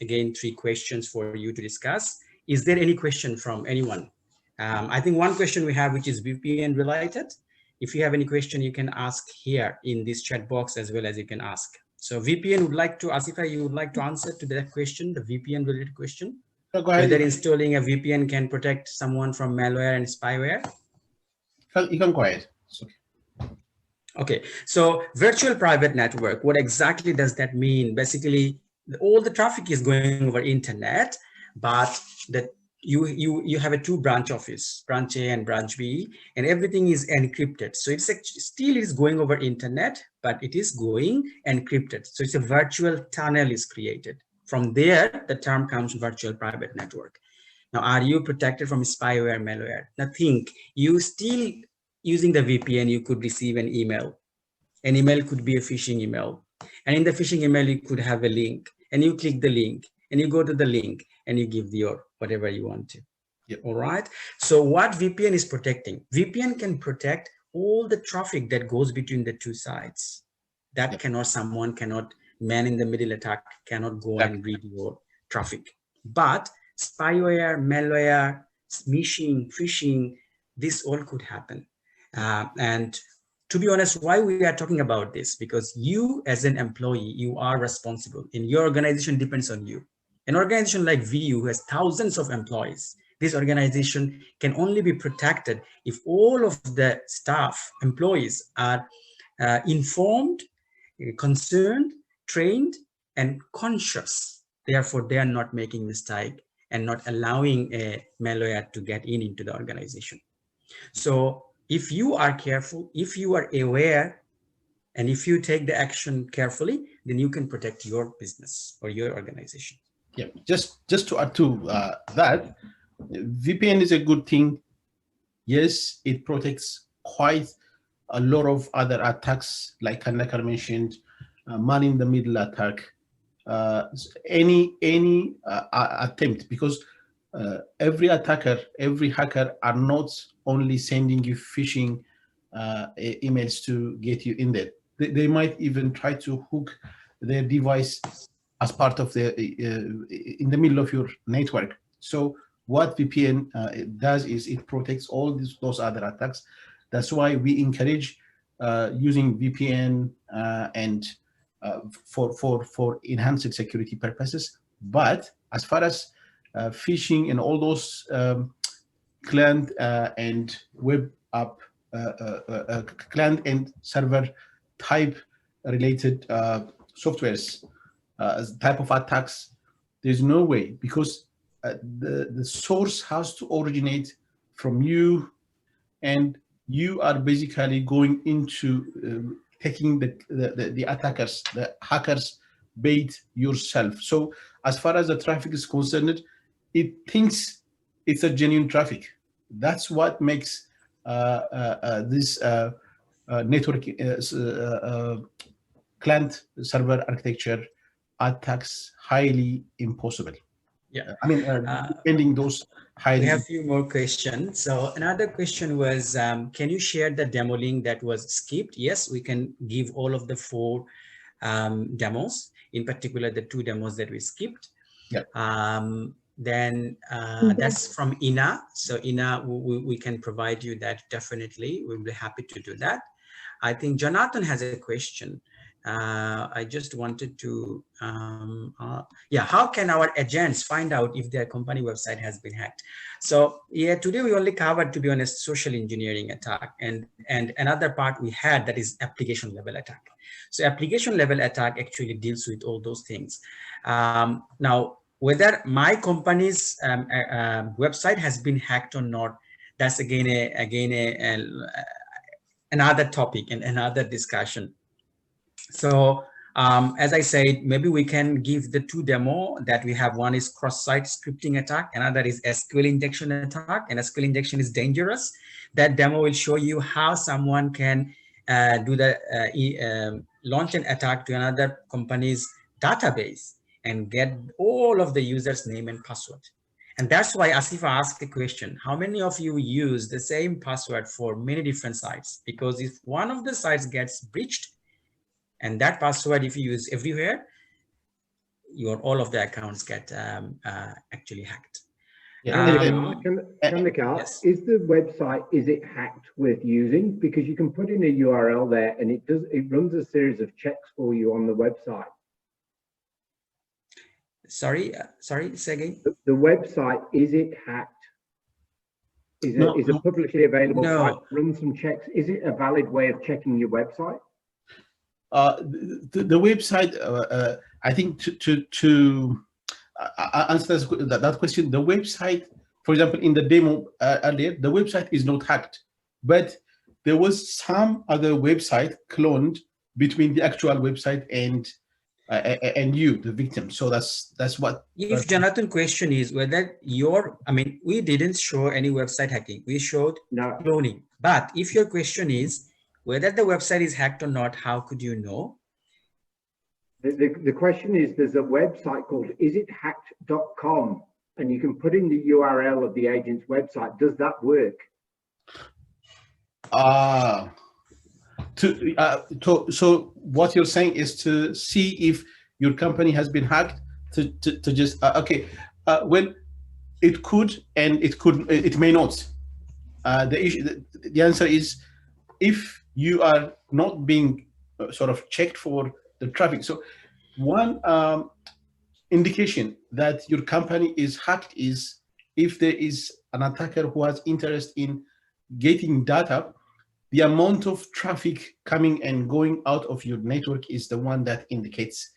again 3 questions for you to discuss. Is there any question from anyone? I think one question we have, which is VPN related. If you have any question, you can ask here in this chat box as well as you can ask. So VPN would like to, Asifa, you would like to answer to that question, the VPN related question? So go ahead. Whether installing a VPN can protect someone from malware and spyware? You can go ahead. Okay, so virtual private network, what exactly does that mean? Basically, all the traffic is going over internet, but that you have a two branch office, branch A and branch B, and everything is encrypted. So it's actually still is going over internet, but it is going encrypted. So it's a virtual tunnel is created. From there, the term comes virtual private network. Now, are you protected from spyware, malware? Now think, you still using the VPN, you could receive an email. An email could be a phishing email. And in the phishing email, you could have a link, and you click the link and you go to the link and you give your whatever you want to. Yep. All right. So what VPN is protecting? VPN can protect all the traffic that goes between the two sides. That Yep. someone cannot, man in the middle attack cannot go and read your traffic. But spyware, malware, smishing, phishing, this all could happen. And to be honest, why we are talking about this? Because you as an employee, you are responsible, and your organization depends on you. An organization like VU has thousands of employees. This organization can only be protected if all of the staff, employees are informed, concerned, trained, and conscious. Therefore, they are not making mistake and not allowing a malware to get into the organization. So if you are careful, if you are aware, and if you take the action carefully, then you can protect your business or your organization. Yeah, just to add to that, VPN is a good thing. Yes, it protects quite a lot of other attacks, like Kandakar mentioned, man in the middle attack, any attempt, because every attacker, every hacker are not only sending you phishing emails to get you in there. They might even try to hook their device as part of the in the middle of your network. So what VPN does is it protects all those other attacks. That's why we encourage using VPN and for enhanced security purposes. But as far as phishing and all those client and web app, client and server type related softwares, type of attacks, there's no way, because the source has to originate from you, and you are basically going into taking the attackers, the hackers bait yourself. So as far as the traffic is concerned, it thinks it's a genuine traffic. That's what makes this network client server architecture attacks highly impossible. Yeah, I mean, ending those highly. We have a few more questions. So another question was, can you share the demo link that was skipped? Yes, we can give all of the 4 demos, in particular the 2 demos that we skipped. Yeah. Then that's from Ina. So Ina, we can provide you that definitely. We'll be happy to do that. I think Jonathan has a question. I just wanted to, yeah, how can our agents find out if their company website has been hacked? So yeah, today we only covered, to be honest, social engineering attack, and another part we had, that is application level attack. So application level attack actually deals with all those things. Now, whether my company's website has been hacked or not, that's again another topic and another discussion. So as I said, maybe we can give the 2 demo that we have. One is cross-site scripting attack, another is SQL injection attack, and SQL injection is dangerous. That demo will show you how someone can do the launch an attack to another company's database and get all of the user's name and password. And that's why Asifa asked the question, how many of you use the same password for many different sites? Because if one of the sites gets breached, and that password, if you use everywhere, all of the accounts get actually hacked. Kandikar, Yes. is the website, is it hacked worth using? Because you can put in a URL there and it runs a series of checks for you on the website. Sorry, say again. The website, is it hacked? Is a publicly available site, run some checks. Is it a valid way of checking your website? The website, I think to answer that question, the website, for example, in the demo earlier, the website is not hacked, but there was some other website cloned between the actual website and you, the victim. So that's what. If Jonathan's question is whether we didn't show any website hacking, we showed cloning. But if your question is whether the website is hacked or not, how could you know? The question is, there's a website called isithacked.com, and you can put in the URL of the agent's website. Does that work? So what you're saying is to see if your company has been hacked, to just well, it could and it may not. The answer is, if you are not being sort of checked for the traffic. So one indication that your company is hacked is if there is an attacker who has interest in getting data. The amount of traffic coming and going out of your network is the one that indicates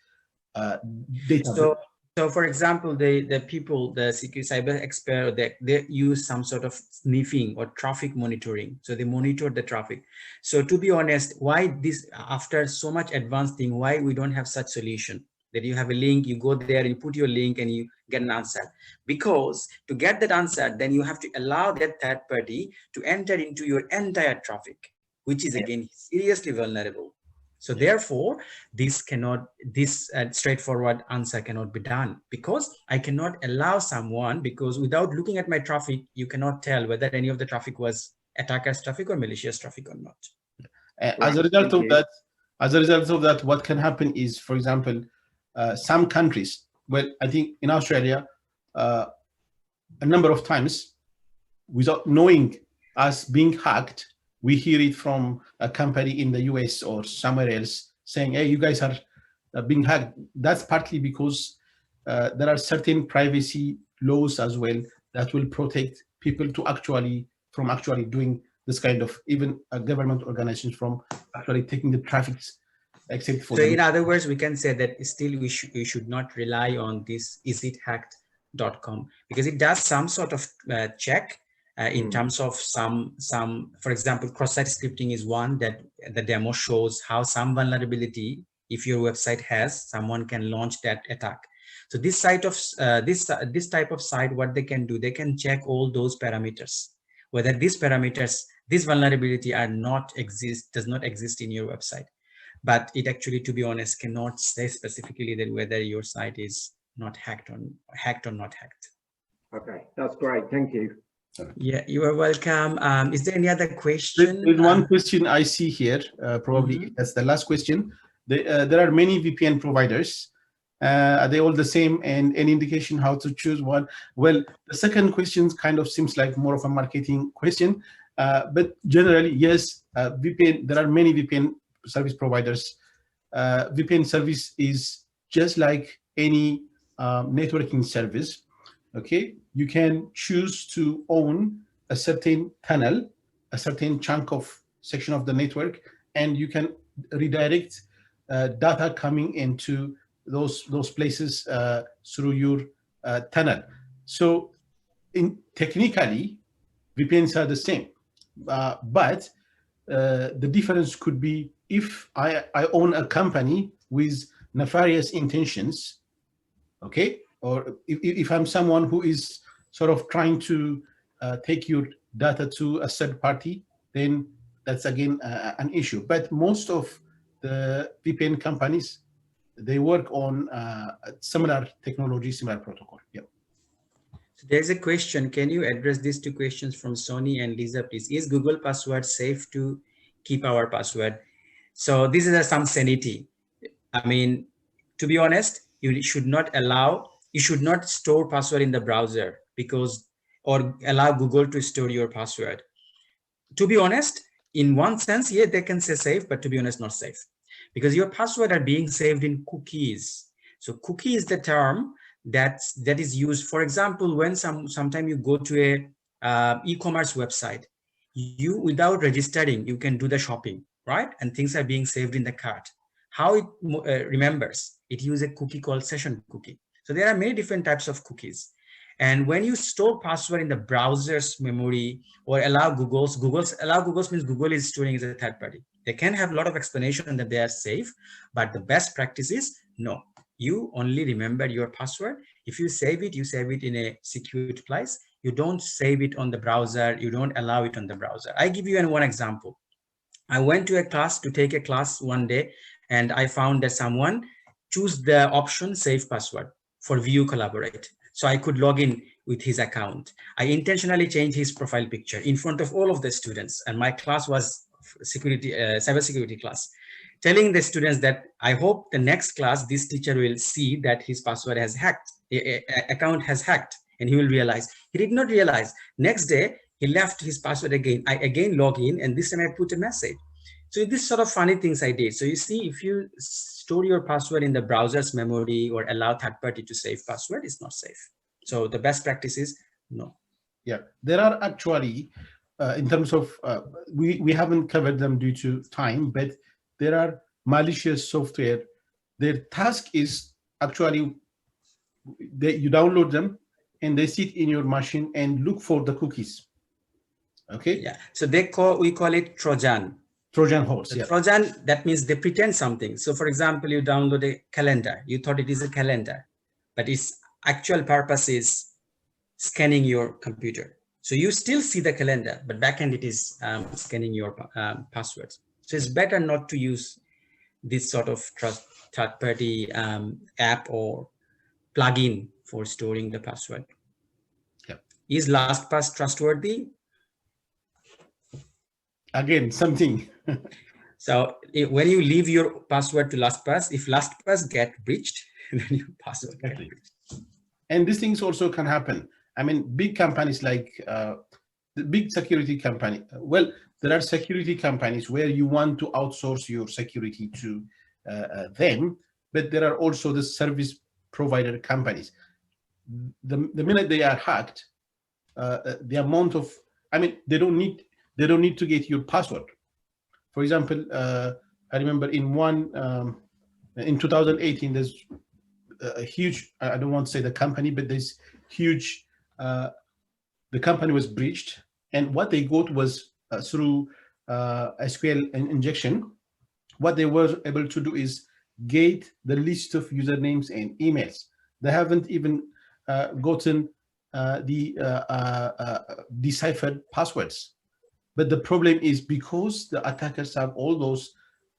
data. So for example, the people, the security cyber expert, they use some sort of sniffing or traffic monitoring. So they monitor the traffic. So to be honest, why this, after so much advanced thing, why we don't have such solution? That you have a link, you go there, you put your link and you get an answer. Because to get that answer, then you have to allow that third party to enter into your entire traffic, which is again seriously vulnerable. So therefore, this straightforward answer cannot be done, because I cannot allow someone, because without looking at my traffic, you cannot tell whether any of the traffic was attacker's traffic or malicious traffic or not. As a result of that, what can happen is, for example, some countries, well, I think in Australia, a number of times, without knowing us being hacked, we hear it from a company in the US or somewhere else saying, hey, you guys are being hacked. That's partly because there are certain privacy laws as well that will protect people from actually doing this kind of, even government organizations from actually taking the traffic. Except for so in other words, we can say that still we should not rely on this isithacked.com, because it does some sort of check in terms of some, for example, cross-site scripting is one that the demo shows how some vulnerability, if your website has, someone can launch that attack. So this type of site, what they can do, they can check all those parameters, whether these vulnerability does not exist in your website. But it actually, to be honest, cannot say specifically that whether your site is not hacked or not hacked. Okay, that's great. Thank you. Yeah, you are welcome. Is there any other question? There's one question I see here. Probably that's the last question. There are many VPN providers. Are they all the same? And any indication how to choose one? Well, the second question kind of seems like more of a marketing question. But generally, yes, VPN. There are many VPN service providers. VPN service is just like any networking service. Okay, you can choose to own a certain tunnel, a certain chunk of section of the network, and you can redirect data coming into those places through your tunnel. So technically, VPNs are the same, but the difference could be if I own a company with nefarious intentions, okay, or if I'm someone who is sort of trying to take your data to a third party, then that's again an issue. But most of the VPN companies, they work on similar technology, similar protocol. Yeah. So there's a question. Can you address these two questions from Sony and Lisa, please? Is Google password safe to keep our password? So this is some sanity. I mean, to be honest, you should not store password in the browser, because or allow Google to store your password. To be honest, in one sense, yeah, they can say safe, but to be honest, not safe, because your password are being saved in cookies. So cookie is the term that is used. For example, when sometime you go to a e-commerce website, you, without registering, you can do the shopping, right? And things are being saved in the cart. How it remembers? It uses a cookie called session cookie. So there are many different types of cookies. And when you store password in the browser's memory or allow Google's means Google is storing as a third party. They can have a lot of explanation that they are safe, but the best practice is no. You only remember your password. If you save it in a secure place. You don't save it on the browser. You don't allow it on the browser. I give you one example. I went to a class to take a class one day, and I found that someone choose the option save password for view collaborate. So I could log in with his account. I intentionally changed his profile picture in front of all of the students, and my class was cybersecurity class, telling the students that I hope the next class this teacher will see that his password has hacked, account has hacked, and he will realize. He did not realize. Next day, he left his password again. I again log in, and this time I put a message. So this sort of funny things I did. So you see, if you store your password in the browser's memory or allow third party to save password, it's not safe. So the best practice is no. Yeah, there are actually, in terms of, we haven't covered them due to time, but there are malicious software. Their task is actually, you download them and they sit in your machine and look for the cookies. Okay. Yeah. So we call it Trojan. Trojan horse. Yeah. Trojan, that means they pretend something. So for example, you download a calendar. You thought it is a calendar, but its actual purpose is scanning your computer. So you still see the calendar, but backend it is scanning your passwords. So it's better not to use this sort of third-party app or plugin for storing the password. Yeah. Is LastPass trustworthy? Again, something. So when you leave your password to LastPass, if LastPass get breached, then your password get breached. And these things also can happen. I mean, big companies like the big security company. Well, there are security companies where you want to outsource your security to them, but there are also the service provider companies. The minute they are hacked, the amount of, I mean, they don't need to get your password. For example, I remember in 2018, there's a huge, I don't want to say the company, but there's huge, the company was breached, and what they got was through SQL injection. What they were able to do is get the list of usernames and emails. They haven't even gotten the deciphered passwords. But the problem is because the attackers have all those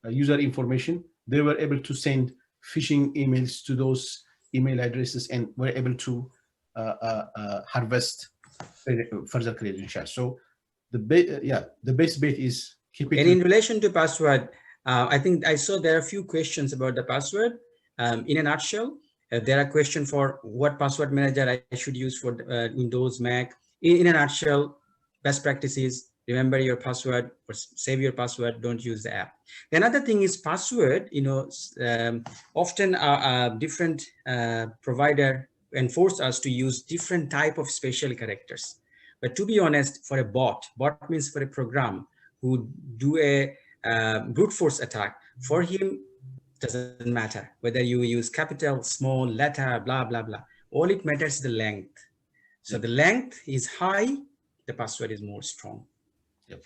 user information, they were able to send phishing emails to those email addresses and were able to harvest further credentials. So the best bet is keep it. And in relation to password, I think I saw there are a few questions about the password. In a nutshell, there are questions for what password manager I should use for Windows, Mac. In a nutshell, best practice is remember your password or save your password. Don't use the app. Another thing is password. Often different provider enforce us to use different type of special characters. But to be honest, for a bot means for a program who do a brute force attack, for him doesn't matter whether you use capital, small, letter, blah, blah, blah. All it matters is the length. So the length is high, the password is more strong. Yep.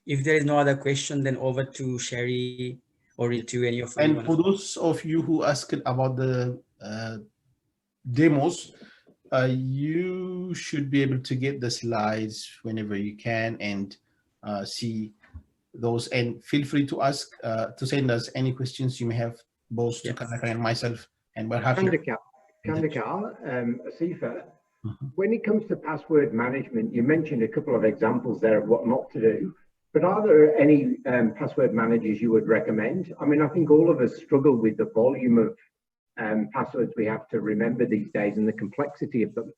If there is no other question, then over to Sherry or to any of you. And for those of you who asked about the demos, you should be able to get the slides whenever you can and see those. And feel free to ask, to send us any questions you may have, both to Kanaka and myself. And we're happy. Kandakar, Asifa, when it comes to password management, you mentioned a couple of examples there of what not to do. But are there any password managers you would recommend? I mean, I think all of us struggle with the volume of passwords we have to remember these days and the complexity of them.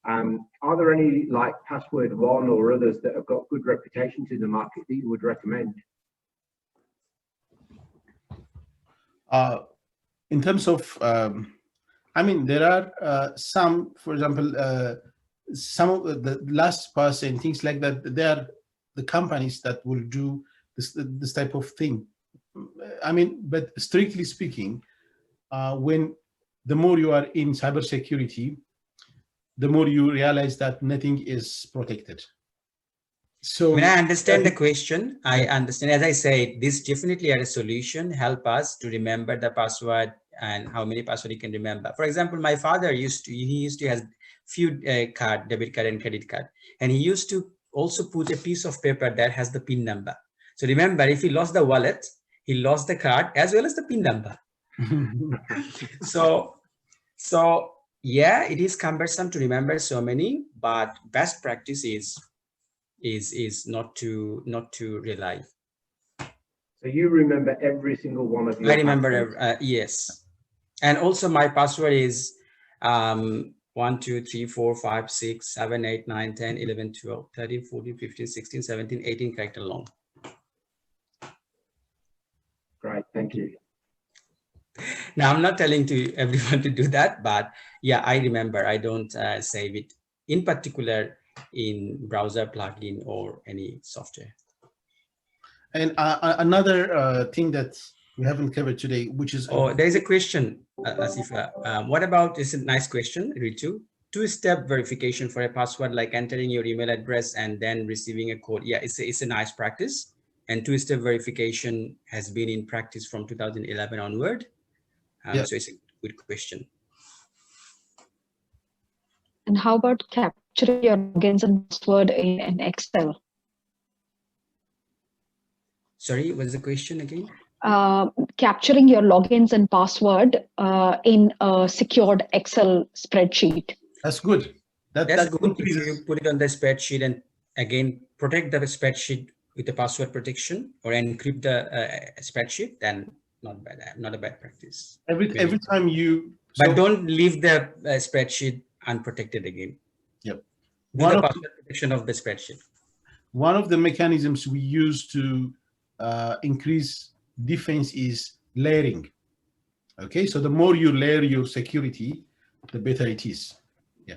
Are there any like Password One or others that have got good reputations in the market that you would recommend? In terms of, I mean, there are some, for example, some of the last pass and things like that. They are the companies that will do this type of thing. I mean, but strictly speaking, when the more you are in cybersecurity, the more you realize that nothing is protected. So when I understand the question, I understand. As I said, this definitely are a solution, help us to remember the password and how many password you can remember. For example, my father used to have few card, debit card and credit card, and he used to also put a piece of paper that has the PIN number. So remember, if he lost the wallet, he lost the card as well as the PIN number. so yeah, it is cumbersome to remember so many, but best practice is not to rely. So you remember every single one of your I remember yes, and also my password is 1 2 3 4 5 6 7 8 9 10 11 12 13 14 15 16 17 18 character long. Great, thank you. Now I'm not telling to everyone to do that, but yeah, I remember. I don't save it in particular in browser plugin or any software. And another thing that we haven't covered today, which is there is a question, Asifa. What about, this is a nice question, Ritu, two-step verification for a password, like entering your email address and then receiving a code. Yeah, it's a nice practice, and two-step verification has been in practice from 2011 onward. So it's a good question. And how about capturing your logins and password in Excel? Sorry, what's the question again? Capturing your logins and password in a secured Excel spreadsheet. That's good. That's good if you put it on the spreadsheet and again protect the spreadsheet with the password protection or encrypt the spreadsheet, then not a bad practice. Every time you, but don't leave the spreadsheet unprotected again. Yep. Do the password protection of the spreadsheet. One of the mechanisms we use to increase defense is layering. Okay, so the more you layer your security, the better it is. Yeah.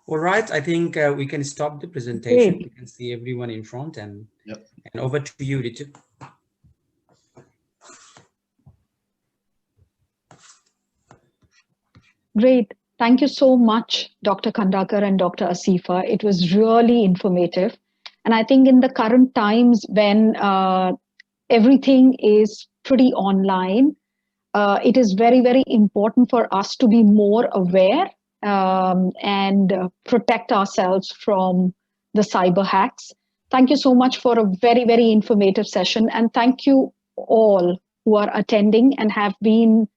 All right, I think we can stop the presentation. We can see everyone in front, and over to you, Richard. Great. Thank you so much, Dr. Kandakar and Dr. Asifa. It was really informative. And I think in the current times when everything is pretty online, it is very, very important for us to be more aware and protect ourselves from the cyber hacks. Thank you so much for a very, very informative session. And thank you all who are attending and have been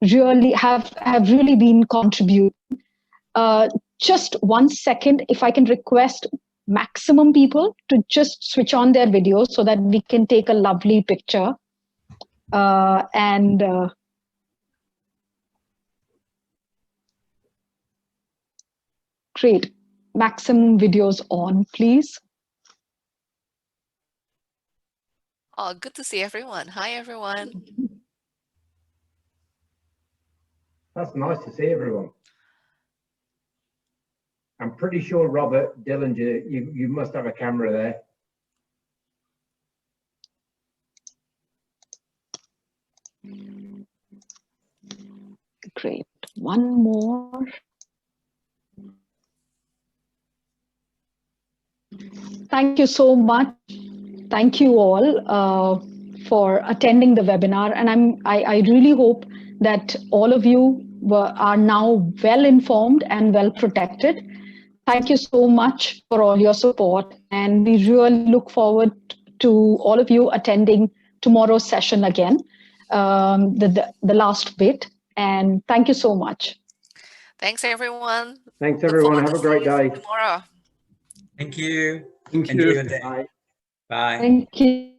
really been contributing. Just 1 second, if I can request maximum people to just switch on their videos so that we can take a lovely picture. Great. Maximum videos on, please. Oh, good to see everyone. Hi, everyone. That's nice to see everyone. I'm pretty sure, Robert Dillinger, you must have a camera there. Great. One more. Thank you so much. Thank you all for attending the webinar. And I really hope that all of you are now well informed and well protected. Thank you so much for all your support. And we really look forward to all of you attending tomorrow's session again, the last bit. And thank you so much. Thanks, everyone. Thanks, everyone. Have a great day. Tomorrow. Thank you. Thank Enjoy you. your day. Bye. Bye. Thank you.